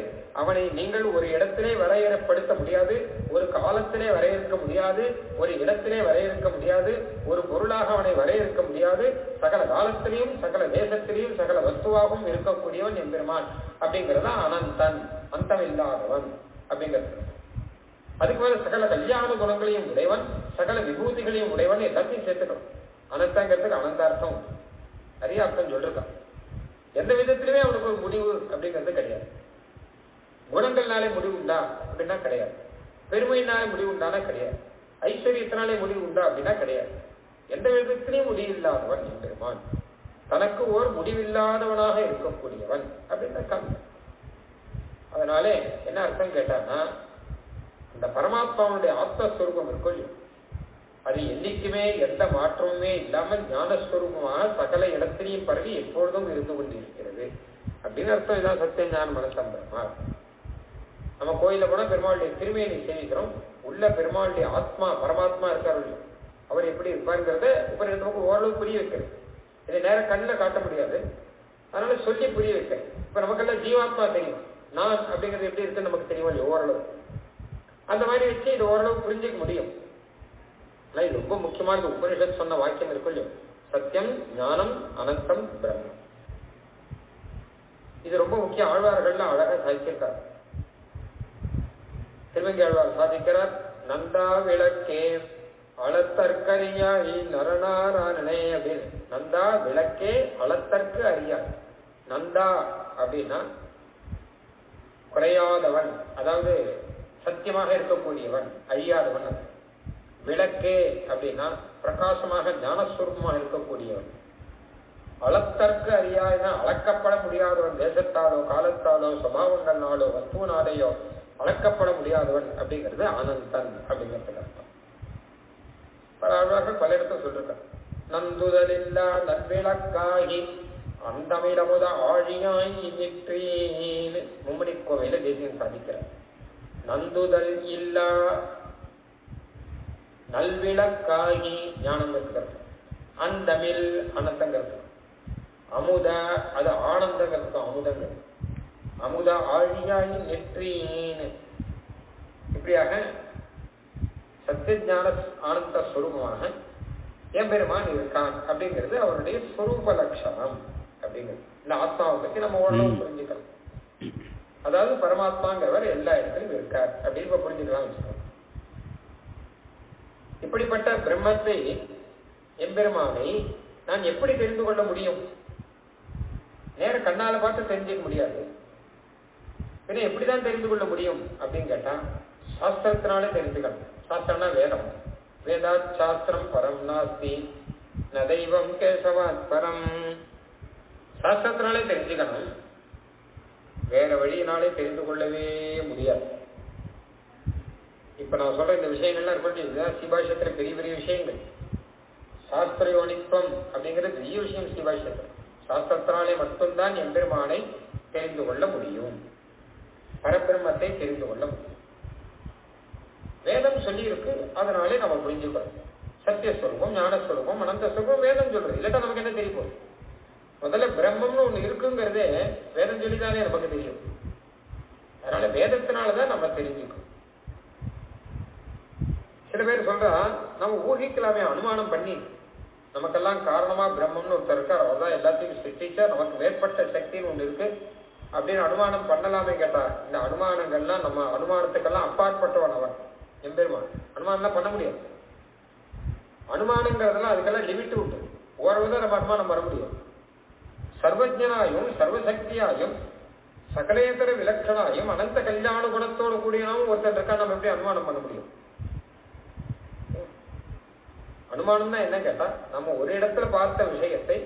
அவனை நீங்கள் ஒரு இடத்திலே வரையறுப்படுத்த முடியாது, ஒரு காலத்திலே வரையறுக்க முடியாது, ஒரு இடத்திலே வரையறுக்க முடியாது, ஒரு பொருளாக அவனை வரையறுக்க முடியாது. சகல காலத்திலையும் சகல தேசத்திலையும் சகல வஸ்துவாகவும் இருக்கக்கூடியவன் எம்பெருமான் அப்படிங்கிறதா அனந்தன், அந்தமில்லாதவன் அப்படிங்கிறது. அதுக்கு மேல சகல கல்யாண குணங்களையும் உடையவன், சகல விபூதிகளையும் உடையவன், எல்லாத்தையும் சேர்த்துக்கணும். அனந்தங்கிறதுக்கு அனந்தார்த்தம் நிறைய அர்த்தம் சொல்லிருக்கான். எந்த விதத்திலுமே அவனுக்கு ஒரு முடிவு அப்படிங்கிறது கிடையாது. குணங்கள்னாலே முடிவு உண்டா அப்படின்னா கிடையாது, பெருமையினாலே முடிவு உண்டானா கிடையாது, ஐஸ்வர்யத்தினாலே முடிவு உண்டா அப்படின்னா கிடையாது. எந்த விதத்திலையும் முடிவு இல்லாதவன் எம்பெருமான், தனக்கு ஓர் முடிவில்லாதவனாக இருக்கக்கூடியவன் அப்படின்னு அர்த்தம். அதனாலே என்ன அர்த்தம் கேட்டான்னா, அந்த பரமாத்மாவுடைய ஆத்மஸ்வரூபம் இருக்கும், அது என்னைக்குமே எந்த மாற்றமுமே இல்லாமல் ஞானஸ்வரூபமாக சகல இடத்திலையும் பரவி எப்பொழுதும் இருந்து கொண்டிருக்கிறது அப்படின்னு அர்த்தம். இதான் சத்திய ஞான மனசம்பரமா. நம்ம கோயில போனா பெருமாளுடைய திருமேனி சேவிக்கிறோம், உள்ள பெருமாளுடைய ஆத்மா பரமாத்மா இருக்காரு, அவர் எப்படி இருப்பாருங்கிறத நமக்கு ஓரளவு புரிய வைக்கிறது. இதை நேரம் கண்ணில் காட்ட முடியாது, அதனால சொல்லி புரிய வைக்கிறேன். இப்ப நமக்கெல்லாம் ஜீவாத்மா தெரியும், நான் அப்படிங்கிறது எப்படி இருக்குன்னு நமக்கு தெரியுமா இல்லையா ஓரளவு. அந்த மாதிரி வச்சு இது ஓரளவு புரிஞ்சிக்க முடியும். இது ரொம்ப முக்கியமானது. உபனிஷத் சொன்ன வாக்கியம் இருக்குல்ல, சத்தியம் ஞானம் அனந்தம் பிரம்மம். இது ரொம்ப முக்கிய. ஆழ்வார்கள்ல அழகா சாதிச்சிருக்கார். திருவங்கி ஆழ்வார் சாதிக்கிறார், நந்தா விளக்கே அளத்தற்கரியாய் நரநாராயணே அப்படின்னு. நந்தா விளக்கே அளத்தற்கு அறியாய். நந்தா அப்படின்னா குறையாதவன், அதாவது சத்தியமாக இருக்கக்கூடியவன், அழியாதவன். விளக்கே அப்படின்னா பிரகாசமாக ஞானஸ்வரூபமாக இருக்கக்கூடியவன். அளத்தற்கு அறியாய்னா அளக்கப்பட முடியாதவன், தேசத்தாலோ காலத்தாலோ சுபாவங்கள்னாலோ வஸ்துவனாலேயோ அளக்கப்பட முடியாதவன் அப்படிங்கிறது ஆனந்தன் அப்படிங்கிறது அர்த்தம். பல ஆழ்வார்கள் பல இடத்துல சொல்லிருக்காங்க. நந்துதலில்லா நற்விளக்காகி அந்தமிடமுத ஆழியாய் நிற்றேன்னு மும்மணி கோவையில தேசியம் சாதிக்கிறார். நந்துதல் இல்லா நல்விளக்காகி ஞானம் இருக்கிறது, அந்தமிழ் அனந்தங்கிறது, அமுத அது ஆனந்தங்கிறது, அமுதங்கிறது, அமுத ஆழியாய் நெற்றின்னு. இப்படியாக சத்தியஞான ஆனந்த ஸ்வரூபமாக எம்பெருமான் இருக்கான் அப்படிங்கிறது அவருடைய ஸ்வரூப லட்சணம் அப்படிங்கிறது. இந்த ஆத்மாவை பற்றி நம்ம ஓரளவு புரிஞ்சுக்கலாம். அதாவது பரமாத்மாங்கிறவர் எல்லா இடத்திலும் இருக்கார் அப்படின்னு இப்ப புரிஞ்சுக்கலாம் வச்சுக்கோங்க. இப்படிப்பட்ட பிரம்மத்தை எம்பெருமானை நான் எப்படி தெரிந்து கொள்ள முடியும்? நேர கண்ணால பார்த்து தெரிஞ்சுக்க முடியாது. பின்ன எப்படிதான் தெரிந்து கொள்ள முடியும் அப்படின்னு கேட்டா சாஸ்திரத்தினாலே தெரிஞ்சுக்கணும். சாஸ்திரம்னா வேதம். வேதாத் சாஸ்திரம் பரம் நாஸ்தி ந தெய்வம் கேசவாத் பரம். சாஸ்திரத்தினாலே தெரிஞ்சுக்கணும், வேற வழியினாலே தெரிந்து கொள்ளவே முடியாது. இப்ப நான் சொல்ற இந்த விஷயங்கள்லாம் இருக்கட்டும், இதுதான் ஸ்ரீபாஷ்யத்துல பெரிய பெரிய விஷயங்கள். சாஸ்திர யோனித்துவம் அப்படிங்கிறது பெரிய விஷயம் ஸ்ரீபாஷ்யத்துல. சாஸ்திரத்தினாலே மட்டும்தான் எம்பெருமானை தெரிந்து கொள்ள முடியும், பரபிரம்மத்தை தெரிந்து கொள்ள முடியும். வேதம் சொல்லி இருக்கு, அதனாலே நம்ம புரிஞ்சுக்கிறோம். சத்தியஸ்வரூபம், ஞானஸ்வரூபம், அனந்தஸ்வரூபம் வேதம் சொல்றது. இல்லாட்டா நமக்கு என்ன தெரிய போகுது? முதல்ல பிரம்மம்னு ஒண்ணு இருக்குங்கிறதே வேதம் சொல்லிதானே நமக்கு தெரியும். அதனால வேதத்தினாலதான் நம்ம தெரிஞ்சுக்கணும். சில பேர் சொல்றா நம்ம ஊகிக்கலாமே, அனுமானம் பண்ணி நமக்கெல்லாம் காரணமா பிரம்மம்னு ஒருத்தர் இருக்கார், அவர் தான் எல்லாத்தையும் சிருஷ்டிச்சா, நமக்கு மேற்பட்ட சக்தின்னு ஒண்ணு இருக்கு அப்படின்னு அனுமானம் பண்ணலாமே கேட்டா, இந்த அனுமானங்கள்லாம் நம்ம அனுமானத்துக்கெல்லாம் அப்பாற்பட்டவன் அவன் எம்பெருமான். அனுமானம் பண்ண முடியாது. அனுமானங்கிறதெல்லாம் அதுக்கெல்லாம் லிமிட் உண்டு. ஓரளவுதான் நம்ம அனுமானம் பண்ண முடியும். சர்வஜனாயும் சர்வசக்தியாயும் சகலேதர விலட்சணாயும் அனந்த கல்யாண குணத்தோடு கூடியனாவும் ஒருத்தர் இருக்கா, நம்ம எப்படி அனுமானம் பண்ண முடியும்? அனுமானம்னா என்ன கேட்டா, நம்ம ஒரு இடத்துல பார்த்த விஷயத்தை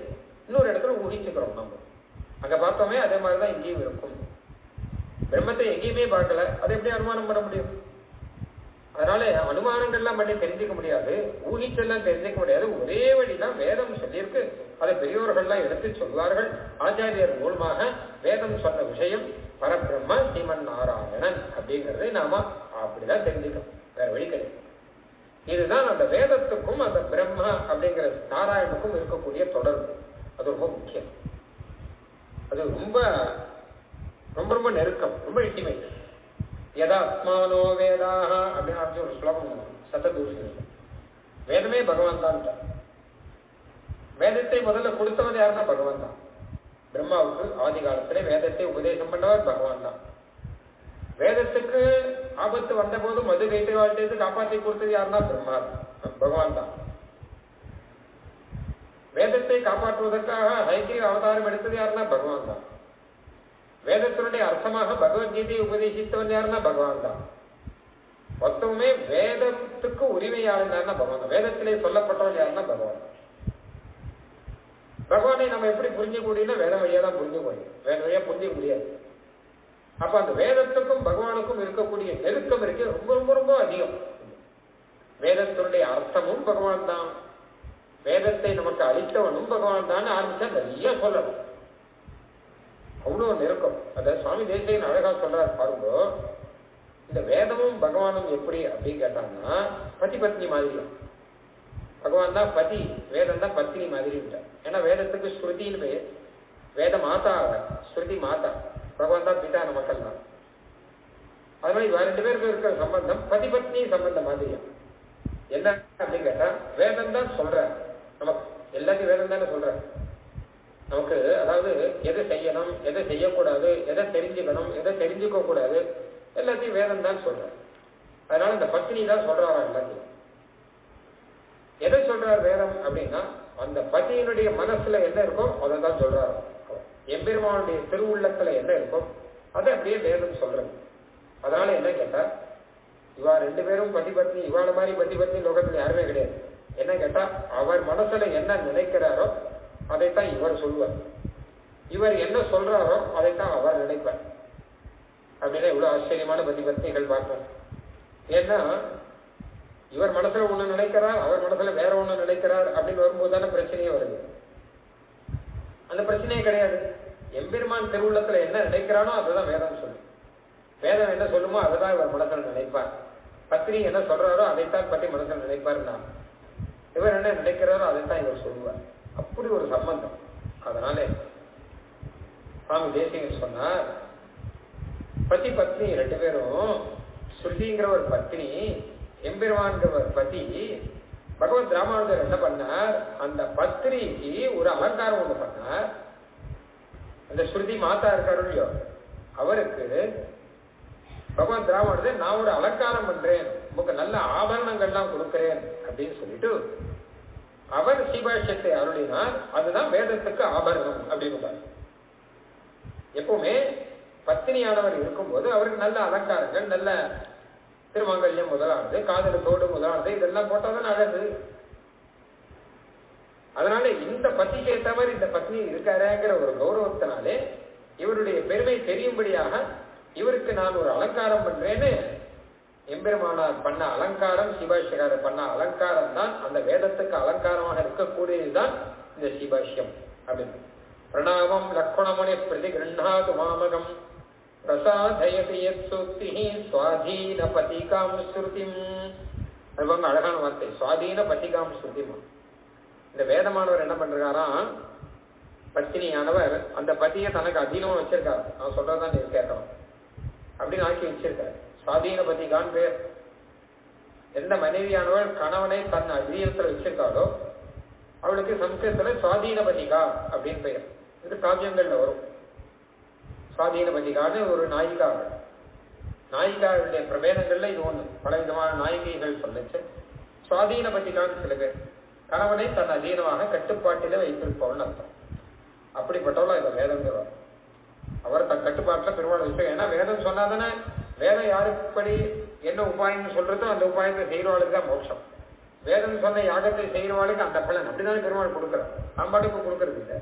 இன்னொரு இடத்துல ஊகிச்சுக்கிறோம். நம்ம அங்க பார்த்தோமே அதே மாதிரிதான் இங்கேயும் இருக்கும். பிரம்மத்தை எங்கேயுமே பார்க்கல, அதை எப்படி அனுமானம் பண்ண முடியும்? அதனால அனுமானங்கள்லாம் பண்ணி தெரிஞ்சுக்க முடியாது, ஊகிச்செல்லாம் தெரிஞ்சுக்க முடியாது. ஒரே வழிதான் வேதம் சொல்லியிருக்கு. அதை பெரியோர்கள்லாம் எடுத்து சொல்வார்கள். ஆச்சாரியர் மூலமாக வேதம் சொன்ன விஷயம் பரபிரம்ம ஸ்ரீமன் நாராயணன் அப்படிங்கறதை நாம அப்படிதான் தெரிஞ்சுக்கணும், வேற வழி கிடையாது. இதுதான் அந்த வேதத்துக்கும் அந்த பிரம்ம அப்படிங்கிற நாராயணனுக்கும் இருக்கக்கூடிய தொடர்பு. அது ரொம்ப முக்கியம். அது ரொம்ப ரொம்ப ரொம்ப நெருக்கம், ரொம்ப இன்டிமேட். யதாத்மானோ வேதாக அப்படின்னு ஒரு ஸ்லோகம் சத்ததூஷணி. வேதமே பகவான் தான். வேதத்தை முதல்ல கொடுத்தவன் யாருன்னா பகவான் தான். பிரம்மாவுக்கு ஆதி காலத்திலே வேதத்தை உபதேசம் பண்ணவர் பகவான் தான். வேதத்துக்கு ஆபத்து வந்த போது மது கைட்டு வாழ்த்து காப்பாற்றி கொடுத்தது யாருன்னா பிரம்மா, பகவான் தான். வேதத்தை காப்பாற்றுவதற்காக ஹயக்ரீவ அவதாரம் எடுத்தது யாருன்னா பகவான் தான். வேதத்தினுடைய அர்த்தமாக பகவத்கீதையை உபதேசித்தவன் யாருன்னா பகவான் தான். மொத்தமே வேதத்துக்கு உரிமையாளன் யாருன்னா பகவான் தான். வேதத்திலே சொல்லப்பட்டவன் யாருன்னா பகவான். பகவானை நம்ம எப்படி புரிஞ்சுக்க முடியும்னா வேதம் வழியா தான் புரிஞ்சுக்க முடியும், வேத வழியா புரிஞ்சுக்க முடியாது. அப்ப அந்த வேதத்துக்கும் பகவானுக்கும் இருக்கக்கூடிய நெருக்கம் இருக்கு ரொம்ப ரொம்ப ரொம்ப அதிகம். வேதத்தினுடைய அர்த்தமும் பகவான் தான், வேதத்தை நமக்கு அளித்தவனும் பகவான் தான் ஆரம்பிச்சா நிறைய சொல்லணும். அவ்வளவு நெருக்கம். அத சுவாமி தேசிகன் அழகா சொல்றாரு பாருங்க. இந்த வேதமும் பகவானும் எப்படி அப்படின்னு கேட்டாங்கன்னா பதி பத்னி மாதிரி. பகவான் தான் பதி, வேதம் தான் பத்னி மாதிரி விட்டார். ஏன்னா வேதத்துக்கு ஸ்ருதின்னு பெயர். வேத மாதா, ஸ்ருதி மாதா. பகவான் தான் பிதா நமக்கெல்லாம். அதனால இவ ரெண்டு பேருக்கு இருக்கிற சம்பந்தம் பதி பத்னி சம்பந்தம் மாதிரியா. என்ன அப்படின்னு கேட்டா வேதம் தான் சொல்ற, நமக்கு எல்லாத்தையும் வேதம் தானே சொல்ற நமக்கு. அதாவது எதை செய்யணும், எதை செய்யக்கூடாது, எதை தெரிஞ்சுக்கணும், எதை தெரிஞ்சுக்க கூடாது, எல்லாத்தையும் வேதம் தான் சொல்ற. அதனால இந்த பத்னி தான் சொல்றாரா எல்லாத்தையும். எதை சொல்றார் வேதம் அப்படின்னா அந்த பத்தியினுடைய மனசுல என்ன இருக்கோ அதை தான் சொல்றாரு. எம்பெருமானுடைய திருவுள்ளத்துல என்ன இருக்கோ அதை அப்படியே வேதம் சொல்றது. அதனால என்ன கேட்டா இவா ரெண்டு பேரும் பதி பத்னி, இவாள மாதிரி பதி பத்னி லோகத்துல யாருமே கிடையாது. என்ன கேட்டா அவர் மனசுல என்ன நினைக்கிறாரோ அதைத்தான் இவர் சொல்லுவார், இவர் என்ன சொல்றாரோ அதைத்தான் அவர் நினைப்பார். அப்படின்னா இவ்வளவு ஆச்சரியமான பதி பத்னிகள் பார்ப்போம். ஏன்னா இவர் மனசுல ஒண்ணு நினைக்கிறார், அவர் மனசுல வேற ஒண்ணு நினைக்கிறார் அப்படின்னு வரும்போது தானே பிரச்சனையே வருது. அந்த பிரச்சனையே கிடையாது. எம்பெருமான் திருவுள்ளத்துல என்ன நினைக்கிறானோ அதுதான் வேதம் சொல்லும். வேதம் என்ன சொல்லுமோ அதுதான் இவர் மனசுல நினைப்பார். பத்னி என்ன சொல்றாரோ அதைத்தான் பற்றி மனசுல நினைப்பாருன்னா இவர் என்ன நினைக்கிறாரோ அதைத்தான் இவர் சொல்லுவார். அப்படி ஒரு சம்பந்தம். அதனால சுவாமி தேசிகன் சொன்னார் பதி பத்னி ரெண்டு பேரும், ஸ்ருதிங்கிற ஒரு பத்னி, எம்பெருமான்கிற ஒரு பதி. பகவத் ராமானுஜர் என்ன பண்ணார், அந்த பத்னிக்கு ஒரு அலங்காரம் ஒண்ணு பண்ணார். அந்த ஸ்ருதி மாதா இருக்காரு இல்லையோ அவருக்கு பகவத் ராமானுஜர் நான் ஒரு அலங்காரம் பண்றேன், உங்களுக்கு நல்ல ஆபரணங்கள்லாம் கொடுக்கிறேன் அப்படின்னு சொல்லிட்டு அவர் ஸ்ரீபாஷ்யத்தை அருளினார். அதுதான் வேதத்துக்கு ஆபரணம் அப்படின்னு. எப்பவுமே பத்தினியானவர் இருக்கும்போது அவருக்கு நல்ல அலங்காரங்கள், நல்ல திருமங்கல்யம் முதலானது, காதல் தோடு முதலானது இதெல்லாம் போட்டாதான் அழகு. அதனால இந்த பத்திக்கு ஏற்ற மாதிரி இந்த பத்னி இருக்காருங்கிற ஒரு கௌரவத்தினாலே இவருடைய பெருமை தெரியும்படியாக இவருக்கு நான் ஒரு அலங்காரம் பண்றேன்னு எம்பெருமானார் பண்ண அலங்காரம், சீபாஷ்யக்காரர் பண்ண அலங்காரம் தான் அந்த வேதத்துக்கு அலங்காரமாக இருக்கக்கூடியதுதான் இந்த சீபாஷ்யம் அப்படின்னு. பிரணாமம் லக்ஷ்மணமுனி பிரதி கிருண்ணாது மாமகம் பிரசாதயதி யத் சூக்தி சுவாதீன பதிகாம் ஸ்ருதிம். அது ரொம்ப அழகான வார்த்தை, சுவாதீன பதிகாம் ஸ்ருதிம். இந்த வேதமானவர் என்ன பண்றாராம், பத்தினியானவர் அந்த பதியை தனக்கு அதீனமா வச்சிருக்காரு. நான் சொல்றதுதான் நீ கேட்கணும் அப்படின்னு ஆக்கி வச்சிருக்காரு. சுவாதீன பதிகான் பேர். எந்த மனைவியானவள் கணவனை தன் அதீனத்துல வச்சிருக்காளோ அவளுக்கு சம்ஸ்கிருதத்துல சுவாதீன பதிகா அப்படின்னு பெயர். இது காவியங்கள்ல வரும். சுவாதீன பதிகான்னு ஒரு நாயிகாவள். நாயிகாவுடைய பிரபேதங்கள்ல இது ஒண்ணு. பல விதமான நாயிகைகள் சொல்லுச்சு. சுவாதீன பதிகான்னு சில பேர் கணவனை தன் அதீனமாக கட்டுப்பாட்டில வைத்திருப்பவள்னு அர்த்தம். அப்படிப்பட்டவளா இந்த வேதம் சொல்றார். அவர் தன் கட்டுப்பாட்டுல பெருமாள் வச்சு. ஏன்னா வேதம் சொன்னாதானே, வேதம் யாருப்படி என்ன உபாயம்னு சொல்றதோ அந்த உபாயத்தை செய்யறவாளுக்கு தான் மோட்சம். வேதம் சொன்ன யாகத்தை செய்யறவாளுக்கு அந்த பலன். அப்படிதானே பெருமாள் கொடுக்குறார். சாம்பாட்டுக்கு கொடுக்கறது இல்லை.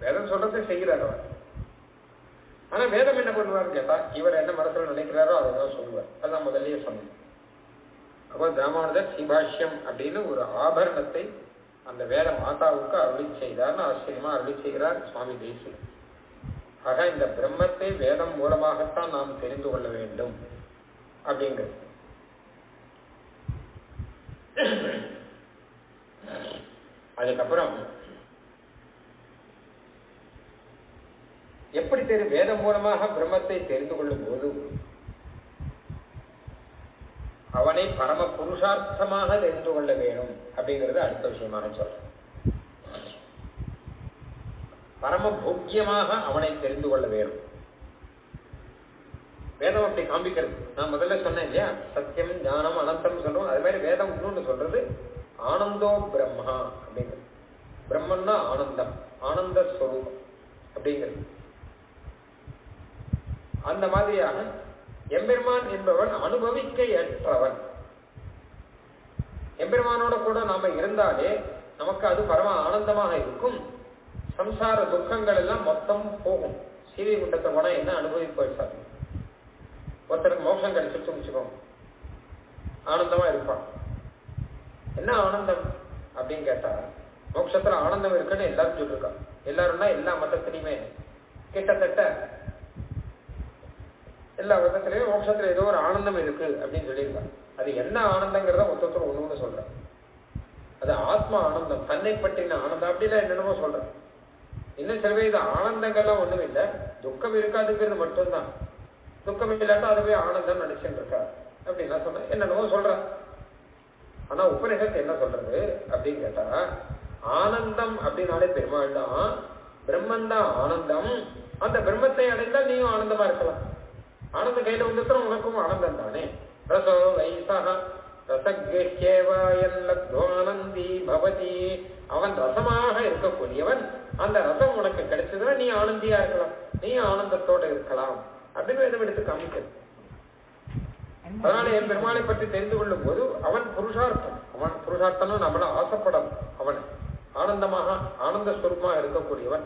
வேதம் சொல்றதை செய்கிறார் அவர். ஆனா வேதம் என்ன பண்ணுவார்னு கேட்டா, இவர் என்ன மனசுல நினைக்கிறாரோ அதை தான் சொல்லுவார். அதான் முதல்லயே சொன்னேன். அப்போ ராமானுஜர் சீபாஷ்யம் அப்படின்னு ஒரு ஆபரணத்தை அந்த வேத மாதாவுக்கு அருளி செய்தார்னு ஆச்சரியமா அருளி செய்கிறார் சுவாமி தேசிகன். ஆக இந்த பிரம்மத்தை வேதம் மூலமாகத்தான் நாம் தெரிந்து கொள்ள வேண்டும் அப்படிங்கிறது. அதுக்கப்புறம் எப்படி வேதம் மூலமாக பிரம்மத்தை தெரிந்து கொள்ளும் போது அவனை பரம புருஷார்த்தமாக தெரிந்து கொள்ள வேணும் அப்படிங்கிறது அடுத்த விஷயமாக சொல்றேன். பரம போக்கியமாக அவனை தெரிந்து கொள்ள வேணும். வேதம் அப்படி காண்பிக்கிறது. நான் முதல்ல சொன்னேன் இல்லையா, சத்தியம் ஞானம் அனந்தம் சொல்றோம். அது மாதிரி வேதம் இன்னொன்று சொல்றது ஆனந்தோ பிரம்மா அப்படிங்கிறது. பிரம்மன்னா ஆனந்தம், ஆனந்த ஸ்வரூபம் அப்படிங்கிறது. அந்த மாதிரியாக எம்பெருமான் என்பவன் அனுபவிக்க ஏற்றவன். எம்பெருமானோட கூட நாம இருந்தாலே நமக்கு அது பரம ஆனந்தமாக இருக்கும். சம்சார துக்கங்கள் எல்லாம் மொத்தம் போகும். சீவைகுண்டத்தை போனா என்ன அனுபவிப்பாள் சார்? ஒருத்தருக்கு மோட்சம் கிடைச்சிட்டு வச்சுக்கோங்க, ஆனந்தமா இருப்பான். என்ன ஆனந்தம் அப்படின்னு கேட்டா, மோட்சத்துல ஆனந்தம் இருக்குன்னு எல்லாரும் சொல்லிருக்காங்க. எல்லாரும்னா எல்லா மதத்திலையுமே கிட்டத்தட்ட எல்லா மதத்திலையும் மோட்சத்துல ஏதோ ஒரு ஆனந்தம் இருக்கு அப்படின்னு சொல்லியிருக்காங்க. அது என்ன ஆனந்தங்கிறத மொத்தத்துல ஒண்ணு சொல்றேன். அது ஆத்மா ஆனந்தம், தன்னை பற்றின ஆனந்தம் அப்படிலாம் என்னென்னமோ சொல்றேன். இன்னும் சில பேர் இது ஆனந்தங்கள்லாம் ஒண்ணும் இல்லை, துக்கம் இருக்காதுங்கிறது மட்டும்தான். துக்கம் இல்லாட்டா அதுவே ஆனந்தம் நினைச்சுட்டு இருக்கா அப்படின்னா சொன்ன என்னென்னமோ சொல்றேன். ஆனா உபநிஷத்து என்ன சொல்றது அப்படின்னு கேட்டா, ஆனந்தம் அப்படின்னாலே பெருமாள் தான், பிரம்மன் தான் ஆனந்தம். அந்த பிரம்மத்தை அடைந்தால் நீயும் ஆனந்தமா இருக்கலாம். ஆனந்த கையில வந்துட்டு உனக்கும் ஆனந்தம் தானே. ரசோ வைசக ரசகேவானந்தி பவதி. அவன் ரசமாக இருக்கக்கூடியவன். அந்த ரசம் உனக்கு கிடைச்சதுன்னா நீ ஆனந்தியா இருக்கலாம், நீ ஆனந்தத்தோட இருக்கலாம் அப்படின்னு வேதம் எடுத்து காமிக்கிறது. அதனால என் பெருமாளை பற்றி தெரிந்து கொள்ளும் போது அவன் புருஷார்த்தம். அவன் புருஷார்த்தம்னு நம்மள ஆசைப்படும். அவன் ஆனந்தமாக ஆனந்த ஸ்வரூபமா இருக்கக்கூடியவன்.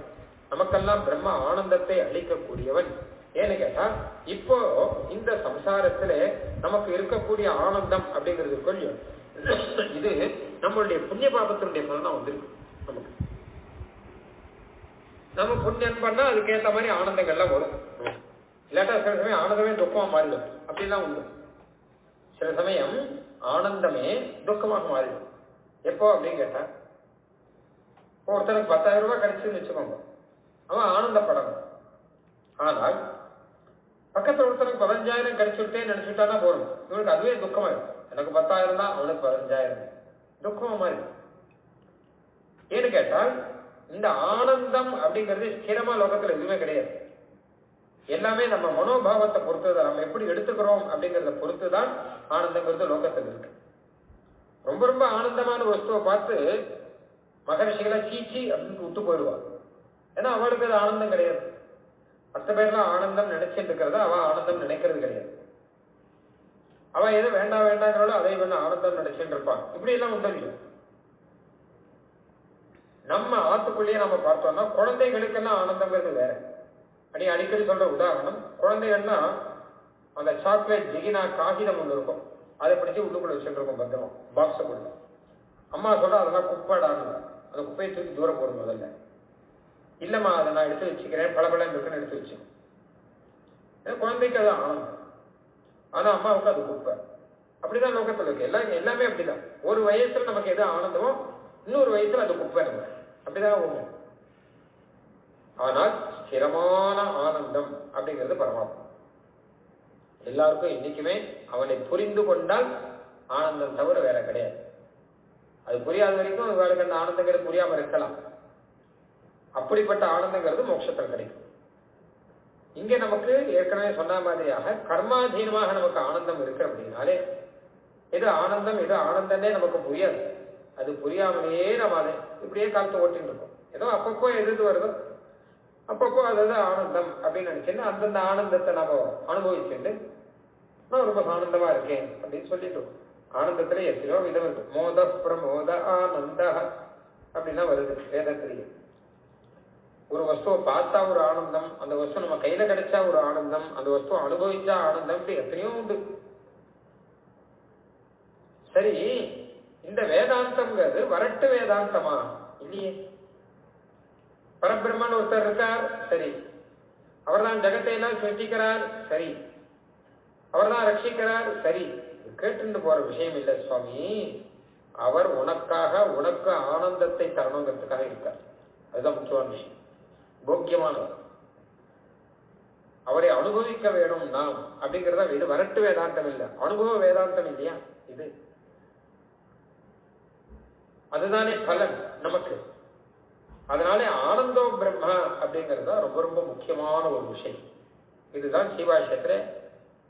நமக்கெல்லாம் பிரம்ம ஆனந்தத்தை அளிக்கக்கூடியவன். ஏன்னு கேட்டா, இப்போ இந்த சம்சாரத்துல நமக்கு இருக்கக்கூடிய ஆனந்தம் அப்படிங்கிறது கொஞ்சம் இது நம்மளுடைய புண்ணிய பாபத்தினுடைய பலனா வந்திருக்கு. நமக்கு நம்ம புண்ணியம் பண்ணா அதுக்கேற்ற மாதிரி ஆனந்தங்கள்லாம் வரும். இல்லாட்டா சில சமயம் ஆனந்தமே துக்கமா மாறிடும். அப்படிலாம் உண்டு. சில சமயம் ஆனந்தமே துக்கமாக மாறிடும். எப்போ அப்படின்னு கேட்டா, ஒருத்தனுக்கு 10,000 ரூபாய் கிடைச்சுன்னு வச்சுக்கோங்க, அவன் ஆனந்தப்படணும். ஆனால் பக்கத்துல ஒருத்தனுக்கு 15,000 கிடைச்சுட்டேன்னு நினைச்சுட்டானா போறோம், இவனுக்கு அதுவே துக்கமா இருக்கும். எனக்கு 10,000 தான், அவனுக்கு 15,000 துக்கமா மாறி. ஏன்னு கேட்டால், இந்த ஆனந்தம் அப்படிங்கிறது ஸ்திரமா லோகத்துல எதுவுமே கிடையாது. எல்லாமே நம்ம மனோபாவத்தை பொறுத்துதான், நம்ம எப்படி எடுத்துக்கிறோம் அப்படிங்கறத பொறுத்துதான் ஆனந்தங்கிறது லோகத்தில் இருக்கு. ரொம்ப ரொம்ப ஆனந்தமான வஸ்துவை பார்த்து மகரிஷிகளை சீச்சி அப்படின்னு விட்டு போயிடுவாங்க. ஏன்னா அவளுக்கு அது ஆனந்தம் கிடையாது. மற்ற மற்ற பேர்லாம் ஆனந்தம் நினைச்சிட்டு இருக்கிறத அவன் ஆனந்தம் நினைக்கிறது கிடையாது. அவன் எது வேண்டாம் வேண்டாங்கிறாலும் அதை வந்து ஆனந்தம் நினைச்சுட்டு இருப்பான். இப்படி எல்லாம் உண்டு இல்லையா? நம்ம ஆத்துக்குள்ளேயே நம்ம பார்த்தோம்னா குழந்தைகளுக்கெல்லாம் ஆனந்தங்கிறது வேற. அடிக்கடி சொல்ற உதாரணம், குழந்தைகள்னா அந்த சாக்லேட் ஜிகினா காகிதம் ஒன்று இருக்கும், அதை பிடிச்சி உள்ளுக்குள்ள வச்சுட்டு இருக்கும் பத்திரம் பாக்ஸுக்குள்ள. அம்மா சொல்ற அதெல்லாம் குப்பைடான்னு, அந்த குப்பையை தூக்கி தூரம் போடும். முதல்ல இல்லம்மா அதை நான் எடுத்து வச்சுக்கிறேன், பளபளன்னு இருக்குன்னு எடுத்து வச்சுக்கணும். குழந்தைக்கு அது ஆனந்தம், ஆனா அம்மாவுக்கு அது குப்பை. அப்படிதான் லோகத்தில் இருக்கு. எல்லாமே அப்படிதான். ஒரு வயசுல நமக்கு எது ஆனந்தமோ இன்னொரு வயசுல அது குப்பை. நம்ம அப்படிதான் உண்மை. ஆனால் ஸ்திரமான ஆனந்தம் அப்படிங்கிறது பரமாத்மா. எல்லாருக்கும் இன்னைக்குமே அவனை புரிந்து கொண்டால் ஆனந்தம் தவிர வேற கிடையாது. அது புரியாத வரைக்கும் இவர்களுக்கு அந்த ஆனந்தங்கிறது புரியாம இருக்கலாம். அப்படிப்பட்ட ஆனந்தங்கிறது மோட்சத்தில் கிடைக்கும். இங்க நமக்கு ஏற்கனவே சொன்ன மாதிரியாக கர்மாதீனமாக நமக்கு ஆனந்தம் இருக்கு அப்படின்னாலே எது ஆனந்தம் எது ஆனந்தமே நமக்கு புரியாது. அது புரியாமலேயே நம்ம அதை இப்படியே காலத்தை ஓட்டின்னு இருக்கோம். ஏதோ அப்பப்போ எது வருதோ அப்பப்போ அதாவது ஆனந்தம் அப்படின்னு நினைச்சுட்டு அந்தந்த ஆனந்தத்தை நம்ம அனுபவிச்சுட்டு நான் ரொம்ப ஆனந்தமா இருக்கேன் அப்படின்னு சொல்லிட்டு ஆனந்தத்துல எத்தனையோ விதம் இருக்கு. மோத பிரமோத ஆனந்த அப்படின்னா வருது வேதத்திலேயே. ஒரு வஸ்துவை பார்த்தா ஒரு ஆனந்தம், அந்த வஸ்து நம்ம கையில கிடைச்சா ஒரு ஆனந்தம், அந்த வஸ்துவை அனுபவிச்சா ஆனந்தம், எத்தனையோ உண்டு. சரி, இந்த வேதாந்தம்ங்கிறது வரட்டு வேதாந்தமா? இல்லையே. பரபிரம்மன் ஒருத்தர் இருக்கார், சரி, அவர் தான் ஜெகத்தை எல்லாம் சிருஷ்டிக்கிறார், சரி, அவர் தான் ரட்சிக்கிறார், சரி, கேட்டு போற விஷயம் இல்லை சுவாமி. அவர் உனக்காக உனக்கு ஆனந்தத்தை தரணுங்கிறதுக்காக இருக்கார். அதுதான் முக்கியமான விஷயம். போக்கியமானவர், அவரை அனுபவிக்க வேணும் நாம் அப்படிங்கிறத. இது வரட்டு வேதாந்தம் இல்லை, அனுபவ வேதாந்தம் இல்லையா இது? அதுதானே பலன் நமக்கு. அதனாலே ஆனந்தோ பிரம்மா அப்படிங்கிறது ரொம்ப ரொம்ப முக்கியமான ஒரு விஷயம். இதுதான் சீவாஷயத்துல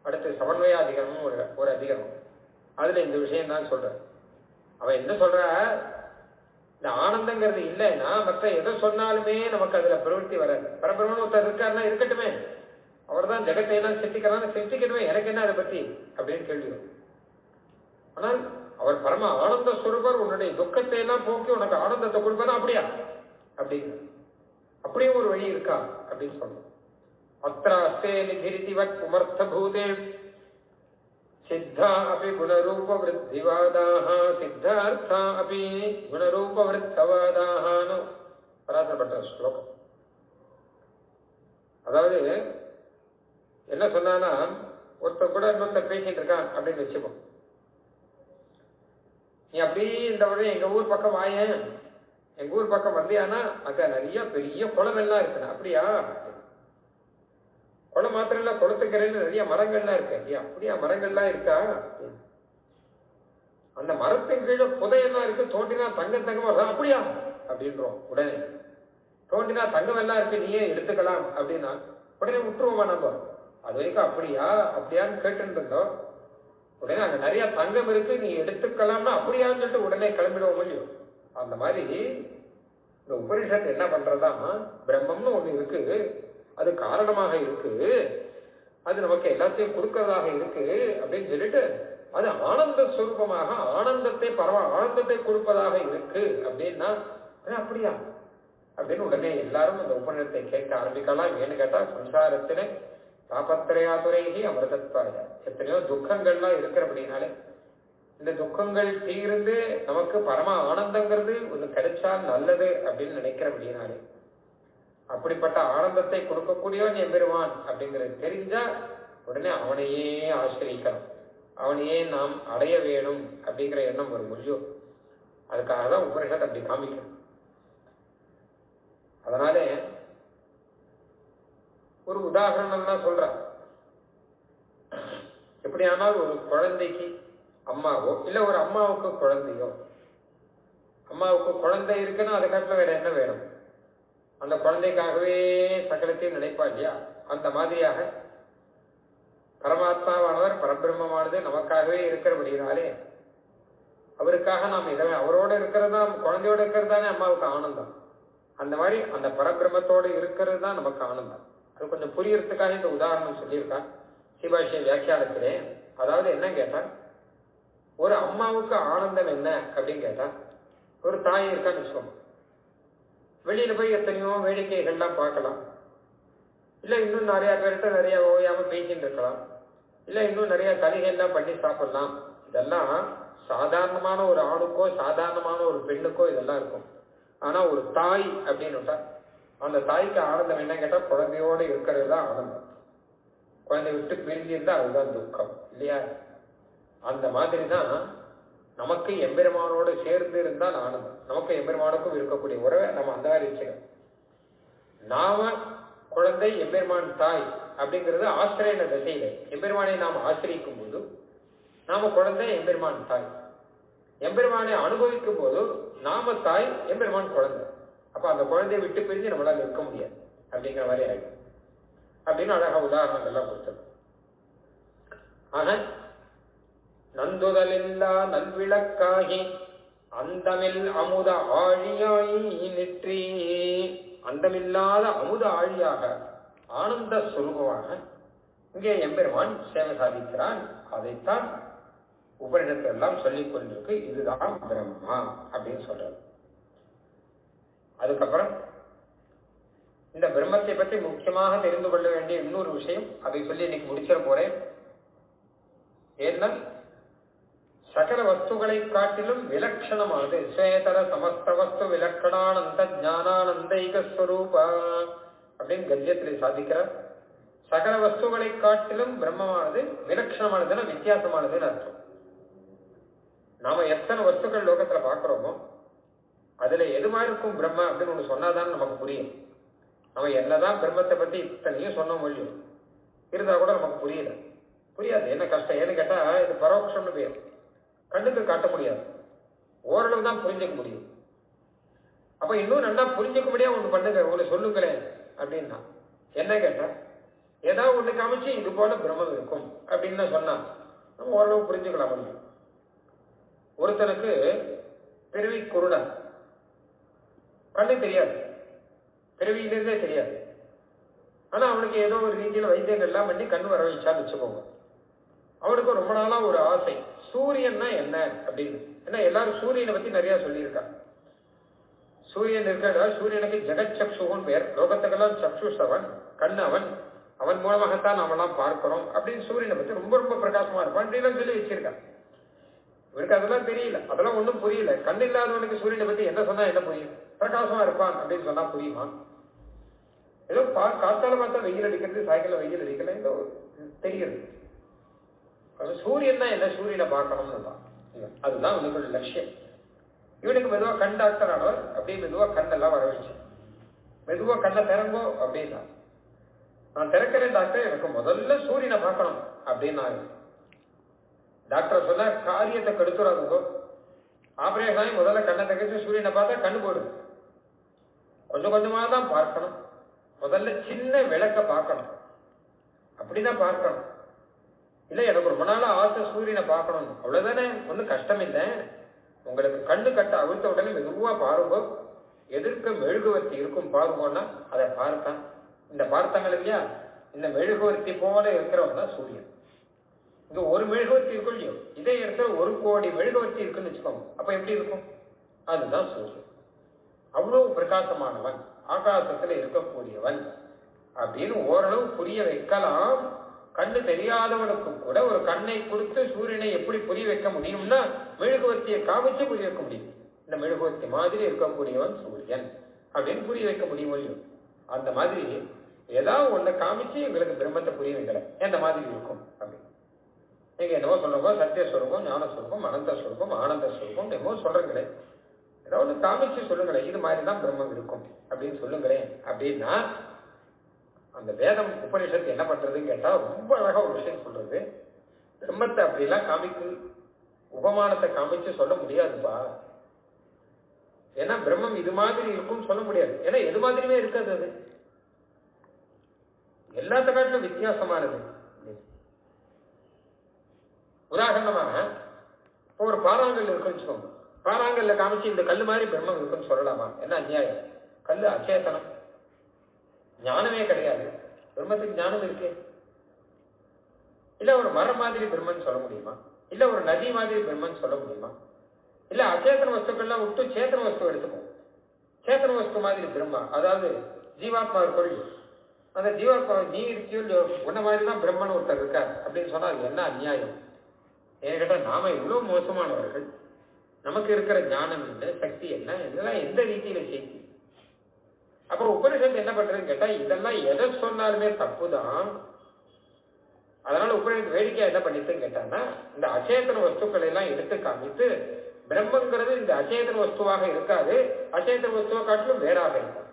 அடுத்து சமன்வயாதிகரணம் ஒரு அதிகரணம். அதுல இந்த விஷயம் தான் சொல்ற. அவன் என்ன சொல்ற, இந்த ஆனந்தங்கிறது இல்லைன்னா மற்ற எதை சொன்னாலுமே நமக்கு அதுல பிரவருத்தி வராது. பரபிரம்மன் ஒருத்தர் இருக்காருன்னா இருக்கட்டுமே, அவர் தான் ஜெகத்தை எல்லாம் சிருஷ்டிக்கட்டுமே, எனக்கு என்ன அதை பத்தி அப்படின்னு கேள்வி. ஆனால் அவர் பரம ஆனந்த ஸ்வரூபர், உன்னுடைய துக்கத்தை எல்லாம் போக்கி உனக்கு ஆனந்தத்தை கொடுப்பானா? அப்படியா? அப்படிங்க அப்படியே ஒரு வழி இருக்கா அப்படின்னு சொல்றோம். அத்திராஸ்தே நிதிரிதிவத் உமர்த்த பூதே சித்தா அபி குணரூப விருத்திவாதாக சித்தார்த்தா அபி குணரூப விருத்தவாதாகனு பராசரப்பட்ட ஸ்லோகம். அதாவது என்ன சொன்னான்னா, ஒருத்தர் கூட இன்னொருத்தர் பேசிட்டு இருக்கான் அப்படின்னு வச்சுப்போம். நீ அப்படி இந்த வழி எங்க ஊர் பக்கம் வாயேன், எங்க ஊர் பக்கம் வந்தியானா அங்க நிறைய பெரிய குளம் எல்லாம் இருக்குண்ணா. அப்படியா? குளம் மாத்திரம் இல்ல, குளத்துக்கரையில நிறைய மரங்கள்லாம் இருக்கு. ஐயா அப்படியா? மரங்கள்லாம் இருக்கா? அந்த மரத்தின் கீழே புதையெல்லாம் இருக்கு, தோண்டினா தங்கமா இருக்கும். அப்படியா அப்படின்றோம். உடனே தோண்டினா தங்கம் எல்லாம் இருக்கு, நீயே எடுத்துக்கலாம் அப்படின்னா உடனே விட்டுருவோமா நம்ம? அது வரைக்கும் அப்படியா அப்படியான்னு கேட்டு இருந்தோம். உடனே அங்க நிறைய தங்கம் இருக்கு, நீ எடுத்துக்கலாம்னா அப்படியான்னு சொல்லிட்டு உடனே கிளம்பிடுவோம் முடியும். அந்த மாதிரி இந்த உபனிஷத்து என்ன பண்றதா, பிரம்மம்னு ஒண்ணு இருக்கு, அது காரணமாக இருக்கு, அது நமக்கு எல்லாத்தையும் கொடுக்கறதாக இருக்கு அப்படின்னு சொல்லிட்டு அது ஆனந்த ஸ்வரூபமாக ஆனந்தத்தை கொடுப்பதாக இருக்கு அப்படின்னா அப்படியா அப்படின்னு உடனே எல்லாரும் அந்த உபநிஷத்தை கேட்க ஆரம்பிக்கலாம். ஏன்னு கேட்டா சம்சாரத்திலே தாபத்திரையாதுரைகி அமிர்தத்வாய எத்தனையோ துக்கங்கள்லாம் இருக்கிற அப்படின்னாலே இந்த துக்கங்கள் தீர்ந்து நமக்கு பரம ஆனந்தங்கிறது ஒண்ணு கிடைச்சால் நல்லது அப்படின்னு நினைக்கிற அப்படின்னாலே அப்படிப்பட்ட ஆனந்தத்தை கொடுக்கக்கூடியவன் எம்பெருமான் அப்படிங்கிறது தெரிஞ்சா உடனே அவனையே ஆசிரியக்கணும், அவனையே நாம் அடைய வேணும் அப்படிங்கிற எண்ணம் ஒரு முடியும். அதுக்காக தான் உபனிஷத் அப்படி காமிக்கணும். அதனாலே ஒரு உதாரணம் தான் சொல்ற. எப்படியானால் ஒரு குழந்தைக்கு அம்மாவோ இல்ல ஒரு அம்மாவுக்கு குழந்தையோ, அம்மாவுக்கு குழந்தை இருக்குன்னா அதை காட்டில வேற என்ன வேணும்? அந்த குழந்தைக்காகவே சகலத்தையும் நினைப்பா இல்லையா? அந்த மாதிரியாக பரமாத்மாவானவர் பரபிரம்மமானது நமக்காகவே இருக்கிறபடினாலே அவருக்காக நாம் அவரோட இருக்கிறது தான், குழந்தையோட இருக்கிறது தானே அம்மாவுக்கு ஆனந்தம். அந்த மாதிரி அந்த பரபிரம்மத்தோடு இருக்கிறது தான் நமக்கு ஆனந்தம். அது கொஞ்சம் புரியறதுக்காக இந்த உதாரணம் சொல்லியிருக்கான் ஸ்ரீபாஷ்ய வியாக்கியானத்திலே. அதாவது என்ன கேட்டா, ஒரு அம்மாவுக்கு ஆனந்தம் என்ன அப்படின்னு கேட்டா, ஒரு தாய் இருக்கான்னு வச்சுக்கோங்க, வெளியில போய் எத்தனையோ வேடிக்கைகள்லாம் பார்க்கலாம், இல்ல இன்னும் நிறைய பேர்கிட்ட நிறைய ஓயாம பேசிட்டு இருக்கலாம், இல்ல இன்னும் நிறைய கலிகள்லாம் பண்ணி சாப்பிடலாம். இதெல்லாம் சாதாரணமான ஒரு ஆணுக்கோ சாதாரணமான ஒரு பெண்ணுக்கோ இதெல்லாம் இருக்கும். ஆனா ஒரு தாய் அப்படின்னு அந்த தாய்க்கு ஆனந்தம் என்ன கேட்டா, குழந்தையோட இருக்கிறது தான் ஆனந்தம். குழந்தை விட்டு பிரிஞ்சிருந்தா அதுதான் துக்கம் இல்லையா? அந்த மாதிரிதான் நமக்கு எம்பெருமானோடு சேர்ந்து இருந்தால் ஆனந்தம். நமக்கு எம்பெருமானுக்கும் இருக்கக்கூடிய உறவை நம்ம அந்த மாதிரி வச்சுக்கணும். நாம குழந்தை எம்பெருமான் தாய் அப்படிங்கிறது ஆசிரியன திசையில எம்பெருமானை நாம் ஆசிரியிக்கும் போது நாம குழந்தை எம்பெருமான் தாய். எம்பெருமானை அனுபவிக்கும் போது நாம தாய், எம்பெருமான் குழந்தை. அப்ப அந்த குழந்தையை விட்டு பிரிஞ்சு நம்மளால இருக்க முடியாது அப்படிங்கிற மாதிரி ஆயிடும் அப்படின்னு அழகா உதாரணங்கள்லாம் கொடுத்தது. ஆக நந்துதலில்லா நல்விளக்காகி அந்தமில் அமுத ஆழியாய் நிற்றி, அந்தமில்லாத அமுத ஆழியாக ஆனந்த சுரூபமாக இங்கே எம்பெருமான் சேவை சாதிக்கிறான். அதைத்தான் உபரிடத்தில் எல்லாம் சொல்லிக் கொண்டிருக்கு. இதுதான் பிரம்மா அப்படின்னு சொல்றாரு. அதுக்கப்புறம் இந்த பிரம்மத்தை பற்றி முக்கியமாக தெரிந்து கொள்ள வேண்டிய இன்னொரு விஷயம், அதை சொல்லி இன்னைக்கு முடிச்சிட போறேன். ஏன்னா சகல வஸ்துகளை காட்டிலும் விலட்சணமானது ஸ்வேதர சமஸ்த வஸ்து விலட்சணானந்த ஞானானந்தைக ஸ்வரூபா அப்படின்னு கத்தியத்திலே சாதிக்கிறார். சகல வஸ்துகளை காட்டிலும் பிரம்மமானது விலட்சணமானதுன்னா வித்தியாசமானதுன்னு அர்த்தம். நாம எத்தனை வஸ்துக்கள் லோகத்துல பாக்குறோமோ அதுல எதுவா இருக்கும் பிரம்ம அப்படின்னு ஒண்ணு சொன்னாதான் நமக்கு புரியும். நம்ம என்னதான் பிரம்மத்தை பத்தி இத்தனையும் சொன்ன முடியும் இருந்தா கூட நமக்கு புரியாது. என்ன கஷ்டம் ஏன்னு கேட்டா, இது பரோட்சம்னு பேர். கண்ணுக்கு காட்ட முடியாது, ஓரளவு தான் புரிஞ்சுக்க முடியும். அப்ப இன்னும் நல்லா புரிஞ்சுக்க முடியாது ஒண்ணு பண்ணுங்க, ஒண்ணு சொல்லுங்களேன் அப்படின்னா என்ன கேட்டா, ஏதாவது ஒண்ணு காமிச்சு இது போல பிரம்மம் இருக்கும் அப்படின்னு சொன்னா நம்ம ஓரளவு புரிஞ்சுக்கலாம் முடியும். ஒருத்தனுக்கு பிறவி குருடன், கண்ணு தெரியாது, பிறவியிலிருந்தே தெரியாது. ஆனா அவனுக்கு ஏதோ ஒரு ரீதியில வைத்தியங்கள்லாம் பண்ணி கண்ணு வர வச்சான்னு வச்சுக்கோங்க. அவனுக்கு ரொம்ப நாளா ஒரு ஆசை, சூரியன்னா என்ன அப்படின்னு. ஏன்னா எல்லாரும் சூரியனை பத்தி நிறைய சொல்லியிருக்காங்க. சூரியன் இருக்கிறதா, சூரியனுக்கு ஜெகச்சக்ஷுன்னு பேர். லோகத்துக்கெல்லாம் சக்ஷுஷவன், கண் அவன், அவன் மூலமாகத்தான் நாமெல்லாம் பார்க்கிறோம் அப்படின்னு சூரியனை பத்தி ரொம்ப ரொம்ப பிரகாசமா இருப்பான் அப்படின்லாம் சொல்லி வச்சிருக்கான். இவருக்கு அதெல்லாம் தெரியல, அதெல்லாம் ஒன்றும் புரியல. கண் இல்லாதவனுக்கு சூரியனை பத்தி என்ன சொன்னா என்ன புரியும்? பிரகாசமா இருப்பான் அப்படின்னு சொன்னா புரியுமா? ஏதோ காத்தால பார்த்தா வெயில் அடிக்கிறது, சாயங்காலம் வெயில் அடிக்கல, ஏதோ தெரியுது. சூரியன் தான் என்ன, சூரியனை பார்க்கணும்னு தான். அதுதான் இவனுக்கு லட்சியம். இவனுக்கு மெதுவா கண் டாக்டர் ஆனவர் அப்படியே மெதுவா கண்ணெல்லாம் வர வச்சு, மெதுவா கண்ணை திறங்கோ அப்படின்னா, நான் திறக்கிறேன் டாக்டர், எனக்கு முதல்ல சூரியனை பார்க்கணும் அப்படின்னு டாக்டர் சொன்னா, காரியத்தை கெடுத்துறாதுங்கோ, ஆபரேஷன் ஆகி முதல்ல கண்ணை தகச்சு சூரியனை பார்த்தா கண்ணு போடும். கொஞ்சம் கொஞ்சமா தான் பார்க்கணும், முதல்ல சின்ன விளக்க பார்க்கணும், அப்படிதான் பார்க்கணும். இல்ல எனக்கு ரொம்ப நாள ஆசை சூரியனை பார்க்கணும், அவ்வளவுதானே, ஒன்றும் கஷ்டம் இல்லை. உங்களுக்கு கண்ணு கட்ட அவிழ்த்த உடனே மெதுவா பாருங்க, எதிர்க்க மெழுகுவர்த்தி இருக்கும் பாருங்கன்னா அதை பார்த்தான். இந்த பார்த்தாங்க இல்லையா, இந்த மெழுகுவர்த்தி போல இருக்கிறவன் தான் சூரியன். இங்க ஒரு மெழுகுவர்த்தி இருக்கும் இல்லையோ, இதே இடத்துல 1 கோடி மெழுகுவர்த்தி இருக்குன்னு வச்சுக்கோங்க, அப்ப எப்படி இருக்கும்? அதுதான் சூரியன். அவ்வளவு பிரகாசமானவன், ஆகாசத்துல இருக்கக்கூடியவன் அப்படின்னு ஓரளவு புரிய வைக்கலாம். கண்ணு தெரியாதவனுக்கு கூட ஒரு கண்ணை கொடுத்து சூரியனை எப்படி புரிய வைக்க முடியும்னா, மெழுகுவர்த்தியை காமிச்சு புரிய வைக்க முடியும். இந்த மெழுகுவர்த்தி மாதிரி இருக்கக்கூடியவன் சூரியன் அப்படின்னு புரிய வைக்க முடியும் இல்லையோ, அந்த மாதிரி ஏதாவது ஒண்ணு காமிச்சு எங்களுக்கு பிரம்மத்தை புரிய வைக்கல, எந்த மாதிரி இருக்கும் அப்படின்னு. நீங்க என்னவோ சொல்லுங்க, சத்திய ஸ்வரூபம், ஞான ஸ்வரூபம், அனந்த ஸ்வரூபம், ஆனந்த ஸ்வரூபம் என்னவோ சொல்றீங்களே, ஏதாவது காமிச்சு சொல்லுங்களேன், இது மாதிரிதான் பிரம்மம் இருக்கும் அப்படின்னு சொல்லுங்களேன் அப்படின்னா, அந்த வேதம் உபநிஷத்து என்ன பண்றதுன்னு கேட்டா ரொம்ப அழகா ஒரு விஷயம் சொல்றது. பிரம்மத்தை அப்படிலாம் காமிக்கு உபமானத்தை காமிச்சு சொல்ல முடியாதுப்பா. ஏன்னா பிரம்மம் இது மாதிரி இருக்கும் சொல்ல முடியாது. ஏன்னா எது மாதிரியுமே இருக்காது, அது எல்லாத்த காட்டிலும் வித்தியாசமானது. உதாரணமாக இப்போ ஒரு பாறாங்கல் இருக்குன்னு வச்சுக்கோங்க, பாறாங்கல்ல காமிச்சு இந்த கல்லு மாதிரி பிரம்மம் இருக்குன்னு சொல்லலாமா? என்ன அநியாயம். கல்லு அச்சேதனம், ஞானமே கிடையாது, பிரம்மத்துக்கு ஞானம் இருக்கு. இல்ல ஒரு மரம் மாதிரி பிரம்மன் சொல்ல முடியுமா? இல்ல ஒரு நதி மாதிரி பிரம்மன் சொல்ல முடியுமா? இல்ல அச்சேதன வஸ்துக்கள்லாம் விட்டு சேத்தன வஸ்து எடுத்துக்கும். சேத்தன வஸ்து மாதிரி பிரம்மா, அதாவது ஜீவாத்மா பொருள். அந்த ஜீவாத்மா நீ இருக்கியோ உன்ன மாதிரி தான் பிரம்மன் ஒருத்தர் இருக்கார் அப்படின்னு சொன்னா அது என்ன அநியாயம்? ஏன்னு கேட்டா நாம இவ்வளவு மோசமானவர்கள். நமக்கு இருக்கிற ஞானம் என்ன, சக்தி என்ன, இதெல்லாம் எந்த ரீதியில செய்தி? அப்புறம் உபனிஷத்து என்ன பண்றதுன்னு கேட்டா இதெல்லாம் எதை சொன்னாலுமே தப்புதான். அதனால உபனிஷத்து வேடிக்கையா என்ன பண்ணிட்டுன்னு கேட்டான்னா இந்த அச்சேதன வஸ்துக்களை எல்லாம் எடுத்து காமித்து பிரம்மங்கிறது இந்த அச்சேதன வஸ்துவாக இருக்காது, அச்சேதன வஸ்துவை காட்டிலும் வேறாக இருக்கும்.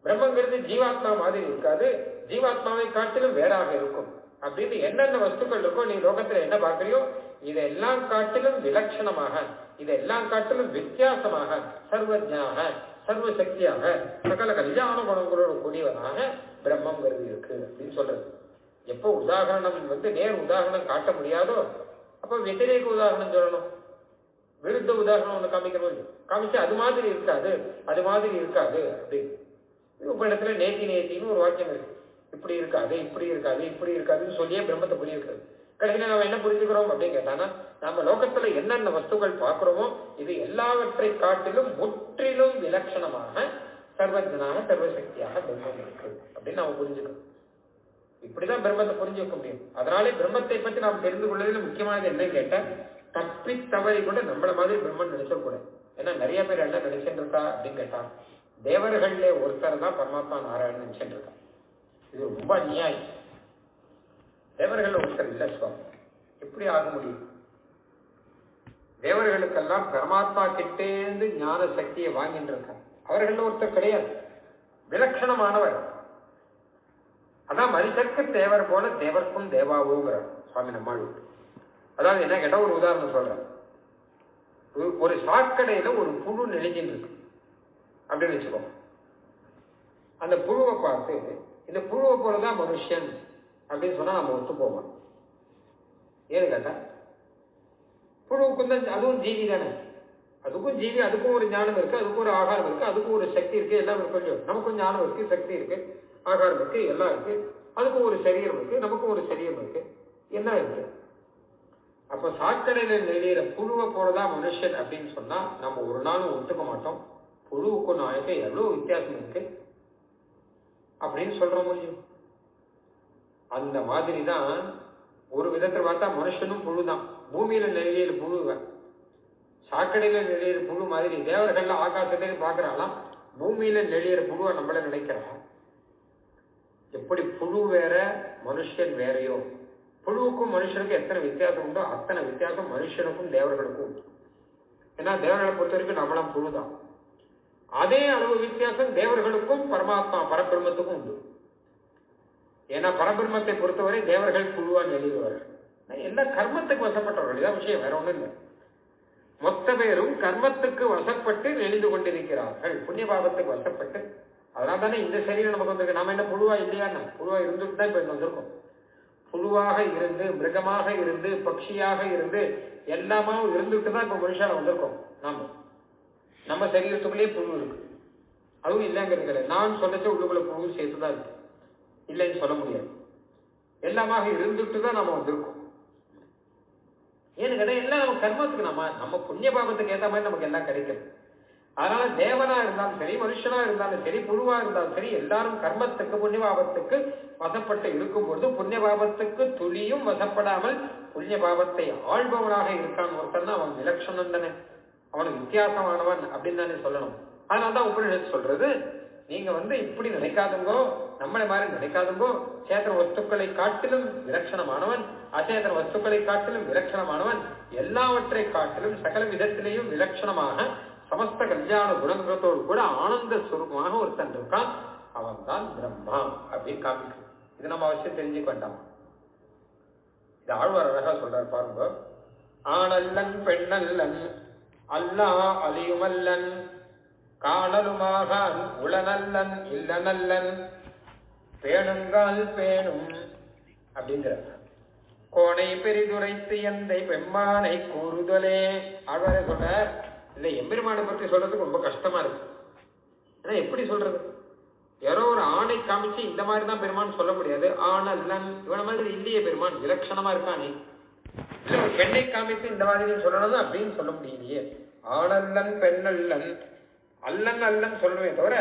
பிரம்மங்கிறது ஜீவாத்மா மாதிரி இருக்காது, ஜீவாத்மாவை காட்டிலும் வேறாக இருக்கும் அப்படின்னு என்னென்ன வஸ்துக்கள் இருக்கோ நீ லோகத்துல என்ன பார்க்கறியோ இதெல்லாம் காட்டிலும் விலட்சணமாக, இதெல்லாம் காட்டிலும் வித்தியாசமாக, சர்வஜனாக, சர்வசக்தியாக, சகல கல்யாண குணங்களோட கூடியவனாக பிரம்மங்கிறது இருக்கு அப்படின்னு சொல்றது. எப்போ உதாரணம் நேர் உதாரணம் காட்ட முடியாதோ அப்போ வெத்திரேக உதாரணம் சொல்லணும். விருத்த உதாரணம் ஒண்ணு காமிக்கணும். காமிச்சு அது மாதிரி இருக்காது, அது மாதிரி இருக்காது அப்படின்னு. இப்ப இடத்துல நேத்தின்னு ஒரு வாக்கியம் இருக்கு. இப்படி இருக்காது, இப்படி இருக்காது, இப்படி இருக்காதுன்னு சொல்லியே பிரம்மத்தை புரிய வைக்கிறது. கடைசியில நம்ம என்ன புரிஞ்சுக்கிறோம் அப்படின்னு கேட்டானா நம்ம லோகத்துல என்னென்ன வஸ்துக்கள் பார்க்கிறோமோ இது எல்லாவற்றை காட்டிலும் முற்றிலும் விலட்சணமாக சர்வஜனாக சர்வசக்தியாக பிரம்மம் இருக்கு அப்படின்னு நாம புரிஞ்சுக்கணும். இப்படிதான் பிரம்மத்தை புரிஞ்சு வைக்க முடியும். அதனாலே பிரம்மத்தை பற்றி நாம் தெரிந்து கொள்வதில் முக்கியமானது என்னன்னு கேட்டா தப்பி தவறி கூட நம்மள மாதிரி பிரம்மன் நினைச்சிடக்கூடாது. ஏன்னா நிறைய பேர் என்ன நினைச்சுட்டு இருக்கா அப்படின்னு கேட்டா தேவர்களே ஒருத்தர் தான் பரமாத்மா நாராயணன் நினைச்சுட்டு இருக்கா. இது ரொம்ப அநியாயம். தேவர்கள் ஒருத்தர் இல்ல சுவாமி, எப்படி ஆக முடியும்? தேவர்களுக்கெல்லாம் பரமாத்மா கிட்டேந்து ஞான சக்தியை வாங்கிட்டு இருக்கார். அவர்கள் ஒருத்தர் கிடையாது, விலட்சணமானவர். அதான் மனிதர்க்கு தேவர் போல தேவர்க்கும் தேவாவோங்கிறார் சுவாமி நம்மாழ்வார். அதாவது என்ன கேட்டா ஒரு உதாரணம் சொல்றேன். ஒரு சாக்கடையில ஒரு புழு நெளிஞ்சின்னு இருக்கு அப்படின்னு வச்சுக்கோங்க. அந்த புழுவை பார்த்து இந்த புழுவை போலதான் மனுஷன் அப்படின்னு சொன்னா நம்ம ஒத்து போவோம். ஏன்னு கேட்டா புழுவுக்கும் தான், அதுவும் ஜீவி தானே, அதுக்கும் ஜீவி, அதுக்கும் ஒரு ஞானம் இருக்கு, அதுக்கும் ஒரு ஆகாரம் இருக்கு, அதுக்கும் ஒரு சக்தி இருக்கு, எல்லாம் இருக்கு. நமக்கும் ஞானம் இருக்கு, சக்தி இருக்கு, ஆகாரம் இருக்கு, எல்லாம் இருக்கு. அதுக்கும் ஒரு சரீரம் இருக்கு, நமக்கும் ஒரு சரீரம் இருக்கு, எல்லாம் இருக்கு. அப்ப சாக்கடையில நெளியிற புழுவை போலதான் மனுஷன் அப்படின்னு சொன்னா நம்ம ஒரு நாளும் ஒத்துக்க மாட்டோம். புழுவுக்கும் நாயக்கும் எவ்வளவு வித்தியாசம் இருக்கு அப்படின்னு சொல்ற முடியும். அந்த மாதிரிதான் ஒரு விதத்துல பார்த்தா மனுஷனும் புழுதான். பூமியில நெளியிற புழுவ சாக்கடையில நெளியிற புழு மாதிரி தேவர்கள்ல ஆகாசத்தையும் பாக்குறாலாம், பூமியில நெளியிற புழுவ நம்மள நினைக்கிறான். எப்படி புழு வேற மனுஷன் வேறையோ, புழுவுக்கும் மனுஷனுக்கும் எத்தனை வித்தியாசம் உண்டோ அத்தனை வித்தியாசம் மனுஷனுக்கும் தேவர்களுக்கும் உண்டு. ஏன்னா தேவர்களை பொறுத்த வரைக்கும் நம்மளாம் புழுதான். அதே அளவு வித்தியாசம் தேவர்களுக்கும் பரமாத்மா பரபிரம்மத்துக்கும் உண்டு. ஏன்னா பரபிரம்மத்தை பொறுத்தவரை தேவர்கள் புழுவா நெளிவார்கள். எல்லாம் கர்மத்துக்கு வசப்பட்டவர்கள், இதான் விஷயம், வேற ஒண்ணும் இல்லை. மொத்த பேரும் கர்மத்துக்கு வசப்பட்டு நெளிந்து கொண்டிருக்கிறார்கள், புண்ணிய பாவத்துக்கு வசப்பட்டு. அதனால தானே இந்த சரீரம் நமக்கு வந்திருக்கு. நாம என்ன புழுவா இல்லையான்னு? புழுவா இருந்துட்டு தான் இப்ப வந்திருக்கோம். புழுவாக இருந்து, மிருகமாக இருந்து, பட்சியாக இருந்து, எல்லாமா இருந்துட்டு தான் இப்ப மனுஷால வந்திருக்கோம். நம்ம சரீரத்துக்குள்ளேயே புழு இருக்கு, அதுவும் இல்லைங்கிறது கிடையாது. நான் சொன்னது உள்ளுக்குள்ள புழு சேர்த்துதான் இருக்கு, இல்லைன்னு சொல்ல முடியாது. எல்லாமாக இருந்துட்டு தான் நம்ம வந்திருக்கோம். ஏன்னு கேட்டா எல்லாம் நம்ம கர்மத்துக்கு, நம்ம புண்ணிய பாபத்துக்கு ஏற்ற மாதிரி நமக்கு எல்லாம் கிடைக்கும். அதனால தேவனா இருந்தாலும் சரி, மனுஷனா இருந்தாலும் சரி, புழுவா இருந்தாலும் சரி, எல்லாரும் கர்மத்துக்கு புண்ணிய பாபத்துக்கு வசப்பட்டு இருக்கும் பொழுது புண்ணிய பாபத்துக்கு துளியும் வசப்படாமல் புண்ணிய பாபத்தை ஆள்பவனாக இருக்கான் ஒருத்தன், அவன் விலட்சணம் தானே, அவனுக்கு வித்தியாசமானவன் அப்படின்னு தானே சொல்லணும். அதனால்தான் உபனிஷத்து சொல்றது, நீங்க இப்படி நினைக்காதுங்கோ, நம்மளை மாதிரி நினைக்காதுங்கோ. சேத்தன வஸ்துக்களை காட்டிலும் விலட்சணமானவன், அச்சேதன வஸ்துக்களை காட்டிலும் விலட்சணமானவன், எல்லாவற்றை காட்டிலும் சகல விதத்திலேயும் விலட்சணமாக சமஸ்த கல்யாண குணங்களோடு கூட ஆனந்த சுரூபமாக ஒருத்தன் இருக்கான், அவன் தான் பிரம்மா அப்படின்னு காமிக்கும். இது நம்ம அவசியம் தெரிஞ்சுக்க வேண்டாம். இது ஆழ்வார் அழகா சொல்றாரு பாருங்க. ஆனல்லன் பெண்ணல்லன் அல்லா அலியுமல்லன் காணலுமாக உளநல்லன் இல்லநல்லன் பேணுங்கால் பேணும் அப்படிங்கிற கோணை பெரிதுரைத்து எந்தை பெம்மானை கூறுதலே ஆழ்வாரே சொல்ற. இந்த எம்பெருமானை பற்றி சொல்றதுக்கு ரொம்ப கஷ்டமா இருக்கு. ஏன்னா எப்படி சொல்றது? யாரோ ஒரு ஆணை காமிச்சு இந்த மாதிரி தான் பெருமான் சொல்ல முடியாது. ஆணல்லன் இவன மாதிரி இல்லையே பெருமான், விலட்சணமா இருக்கானே. இல்ல ஒரு பெண்ணை காமித்து இந்த மாதிரி சொல்லணும் அப்படின்னு சொல்ல முடியலையே. ஆணல்லன் பெண்ணல்லன், அல்லன் அல்லன் சொல்லுவே தவிர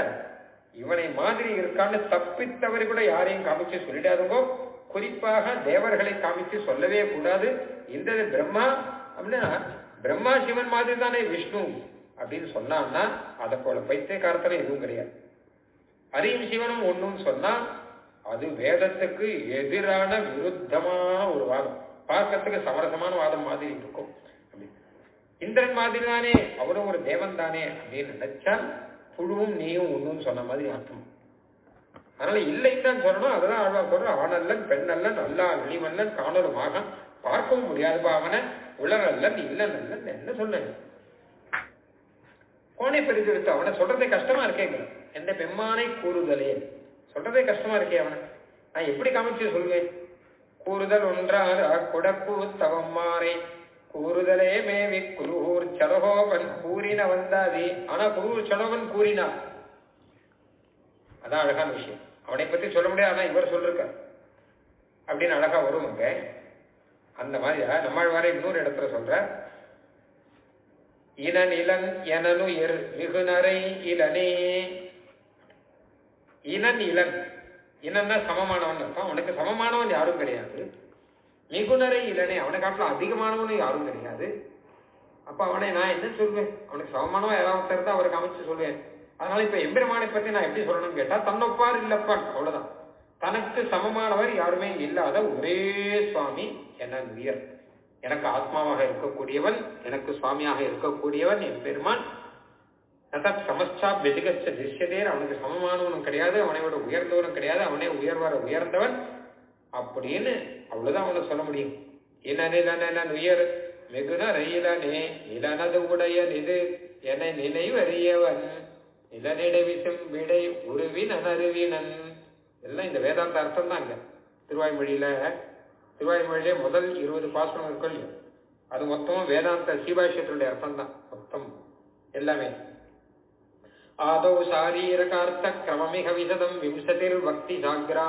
இவனை மாதிரி இருக்கான்னு தப்பித்தவரை கூட யாரையும் காமிச்சு சொல்லிடாதுங்கோ. குறிப்பாக தேவர்களை காமிச்சு சொல்லவே கூடாது. இந்த பிரம்மா அப்படின்னா பிரம்மா சிவன் மாதிரி தானே விஷ்ணு அப்படின்னு சொன்னான்னா அதை போல பைத்தியக்காரத்தனை எதுவும் கிடையாது. ஹரியும் சிவனும் ஒண்ணுன்னு சொன்னா அது வேதத்துக்கு எதிரான விருத்தமான ஒரு வாதம், பார்க்கறதுக்கு சமரசமான வாதம் மாதிரி இருக்கும். இந்திரன் மாதிரி தானே அவரும் ஒரு தேவன் தானே அப்படின்னு நினைச்சால் புழுவும் நீயும் ஒண்ணுன்னு சொன்ன மாதிரி அர்த்தம். அதனால இல்லைன்னு தான் சொல்லணும். அதெல்லாம் ஆழ்வார் சொல்ற ஆணல்லன் பெண்ணல்லன் அல்லா வெளிமல்லன் காணலுமாக பார்க்கவும் முடியாதுப்பா அவனை உலகல்லன் இல்லநல்லன் என்ன சொல்ல கோணை பெரிதெடுத்து அவனை சொல்றதே கஷ்டமா இருக்கேங்க. எந்த பெம்மானை கூறுதலே சொல்றதே கஷ்டமா இருக்கே அவனை நான் எப்படி காமிச்சு சொல்வேன். கூறுதல் ஒன்றார் குடப்பு தவம்மாறை கூறுதலே மேவி குருகூர் சடகோபன் கூறின வந்தாதி. ஆனா குருகூர் சடகோபன் கூறினார், அதான் அழகான விஷயம். அவனை பத்தி சொல்ல முடியாது, ஆனா இவர் சொல்லிருக்க அப்படின்னு அழகா வருவாங்க. அந்த மாதிரி நம்மாழ்வாரை இன்னொரு இடத்துல சொல்ற இளன் இளன் எனனு மிகுநரை இளனே. இளன் இளன் இளன்னா சமமானவன் அர்த்தம். அவனுக்கு சமமானவன் யாரும் கிடையாது. மிகுநரை இளனே அவனை காட்டிலும் அதிகமானவனும் யாரும் கிடையாது. அப்ப அவனை நான் என்ன சொல்வேன், அவனுக்கு சமமானவன் யாராவது இருந்தா அவருக்கு அமைச்சு சொல்வேன். அதனால இப்ப எம்பெருமானை பத்தி நான் எப்படி சொல்லணும்னு கேட்டா தன்னொப்பார் இல்லப்பான் அவ்வளவுதான். தனக்கு சமமானவர் யாருமே இல்லாத ஒரே சுவாமி என்ன உயர், எனக்கு ஆத்மாவாக இருக்கக்கூடியவன், எனக்கு சுவாமியாக இருக்கக்கூடியவன் என் பெருமான். தத் சமஸ்டா வெதிகச்ச திஷ்யதேர் அவனுக்கு சமமானவனும் கிடையாது, அவனை விட உயர்ந்தவனும் கிடையாது, அவனே உயர்வர உயர்ந்தவன் அப்படின்னு அவ்வளவுதான் அவனை சொல்ல முடியும். இளநிலன் உயர் மிகுன ரயிலனே இளனது உடைய நிது என நினைவறியவன் இளநிடவிசும் விடை உருவின் அனருவினன். எல்லாம் இந்த வேதாந்த அர்த்தம் தான். இங்க திருவாய்மொழியிலே முதல் 20 பாசுரம் இருக்கும், அது மொத்தமும் வேதாந்த சீபாஷ்யத்தினுடைய அர்த்தம் தான் மொத்தம் எல்லாமே. ஆதோ சாரீரகார்த்த கிரமமிக விசதம் விம்சதிர் பக்தி சாக்ரா.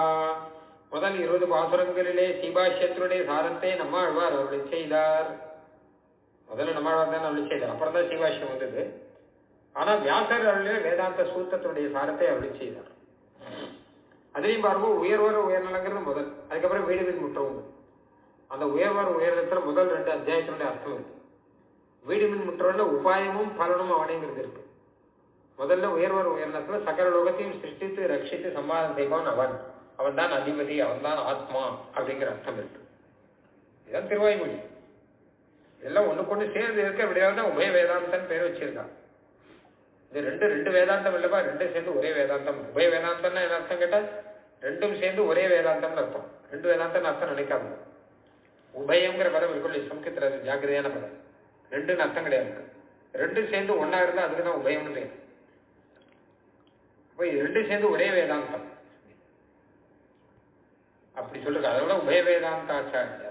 முதல் 20 பாசுரங்களிலே சீபாஷ்யத்தினுடைய சாரத்தை நம்மாழ்வார் அருளி செய்தார். முதல்ல நம்மாழ்வார் தான் அருளி செய்தார், அப்புறம் தான் சீபாஷ்யம் வந்தது. ஆனா வியாசர் அருளிலே வேதாந்த சூத்திரத்தினுடைய சாரத்தை அருளி செய்தார். அதுலயும் பாருங்க உயர்வர உயர்நலங்கிறது முதல், அதுக்கப்புறம் வீடுவின் முற்றவும். அந்த உயர்வர உயர்நலத்துல முதல் 2 அத்தியாயத்தினுடைய அர்த்தம் இருக்கு. வீடுவின் முற்றவுல உபாயமும் பலனும் அவனைங்கிறது இருக்கு. முதல்ல உயர்வர உயர்நலத்துல சகல லோகத்தையும் சிருஷ்டித்து ரட்சித்து சம்பாதம் செய்வான் அவன், அவன் தான் அதிபதி, அவன் தான் ஆத்மா அப்படிங்கிற அர்த்தம் இருக்கு. இதுதான் திருவாய்மொழி. இதெல்லாம் ஒண்ணு கொண்டு சேர்ந்து இருக்க விடையாதான் உபய வேதாந்தன் பேர் வச்சிருக்கான். இது ரெண்டு வேதாந்தம் இல்லப்பா, ரெண்டும் சேர்ந்து ஒரே வேதாந்தம். உபய வேதாந்தம்னா என்ன அர்த்தம் கேட்டா ரெண்டும் சேர்ந்து ஒரே வேதாந்தம்னு அர்த்தம். 2 வேதாந்தம் அர்த்தம் நினைக்காது. உபயங்கிற பதம் இருக்குள்ள சம்ஸ்கிருத்துல ஜாக்கிரதையான பதம். 2ன்னு அர்த்தம் கிடையாது. 2 சேர்ந்து ஒன்னா இருந்தா அதுக்குதான் உபயம்னு பேர். அப்ப இது 2 சேர்ந்து ஒரே வேதாந்தம் அப்படி சொல்றது. அதோட உபய வேதாந்தாச்சாரியா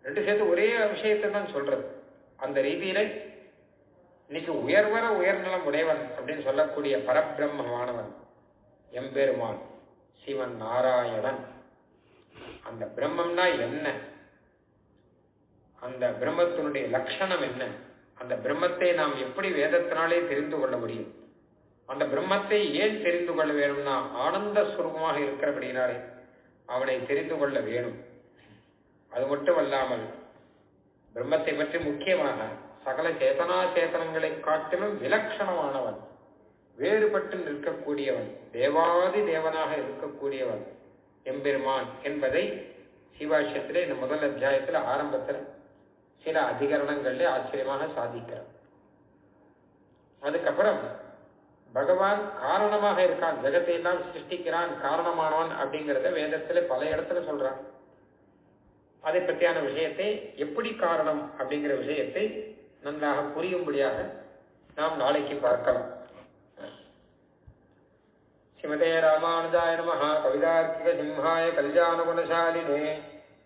2 சேர்ந்து ஒரே விஷயத்தை தான் சொல்றது. அந்த ரீதியில இன்னைக்கு உயர்வர உயர்நலம் உடையவன் அப்படின்னு சொல்லக்கூடிய பரபிரம்மமானவன் எம்பெருமான் சிவன் நாராயணன். அந்த பிரம்மம்னா என்ன, அந்த பிரம்மத்தினுடைய லட்சணம் என்ன, அந்த பிரம்மத்தை நாம் எப்படி வேதத்தினாலே தெரிந்து கொள்ள முடியும், அந்த பிரம்மத்தை ஏன் தெரிந்து கொள்ள வேணும்னா ஆனந்த சுரூபமாக இருக்கிறபடினாலே அவனை தெரிந்து கொள்ள வேணும். அது மட்டுமல்லாமல் பிரம்மத்தை பற்றி முக்கியமாக சகல சேதனா சேதனங்களை காட்டிலும் விலட்சணமானவன், வேறுபட்டு நிற்கக்கூடியவன், தேவாதி தேவனாக இருக்கக்கூடியவன் எம்பெருமான் என்பதை சிவாஷ்யத்திலே இந்த முதல் அத்தியாயத்தில் ஆரம்பத்தில் சில அதிகரணங்களிலே ஆச்சரியமாக சாதிக்கிறார். அதுக்கப்புறம் பகவான் காரணமாக இருக்கான், ஜெகத்தை எல்லாம் சிருஷ்டிக்கிறான், காரணமானவன் அப்படிங்கிறத வேதத்துல பல இடத்துல சொல்றான். அதை பற்றியான விஷயத்தை எப்படி காரணம் அப்படிங்கிற விஷயத்தை நன்றாக புரியும்படியாக நாம் நாளைக்கு பார்க்கலாம். ஸ்ரீமதே ராமானுஜாய நமஹ. கவிதார்க்கிக சிம்ஹாய கல்யாண குணசாலினே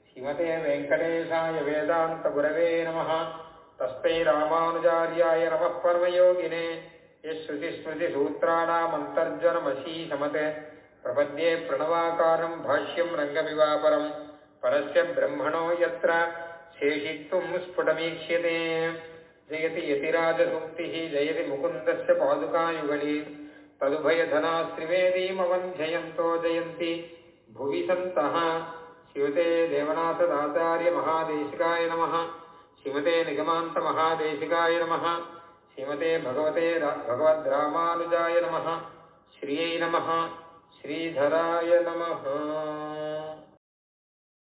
ஸ்ரீமதே வெங்கடேசாய வேதாந்த குரவே நமஹ. தஸ்மை ராமானுஜார்யாய நமः பரமயோகினே यश्रुतिस्मृतिसूत्राणामन्तर्जनमशीसमते प्रपद्ये प्रणवाकारं भाष्यं रङ्गमिवापरं परस्य ब्रह्मणो यत्र शेषित्वं स्फुटमीक्ष्यते जयति यतिराजसूक्तिः जयति मुकुन्दस्य पादुकायुगली तदुभयधनास्त्रिवेदीमवन्ध्ययन्तो जयन्ति भुवि सन्तः शिवते देवनाथदाचार्य महादेशिकाय नमः श्रीमते निगमान्त महादेशिकाय नमः श्रीमते भगवद्रामानुजाय नमः श्रियै नमः श्रीधराय नमः।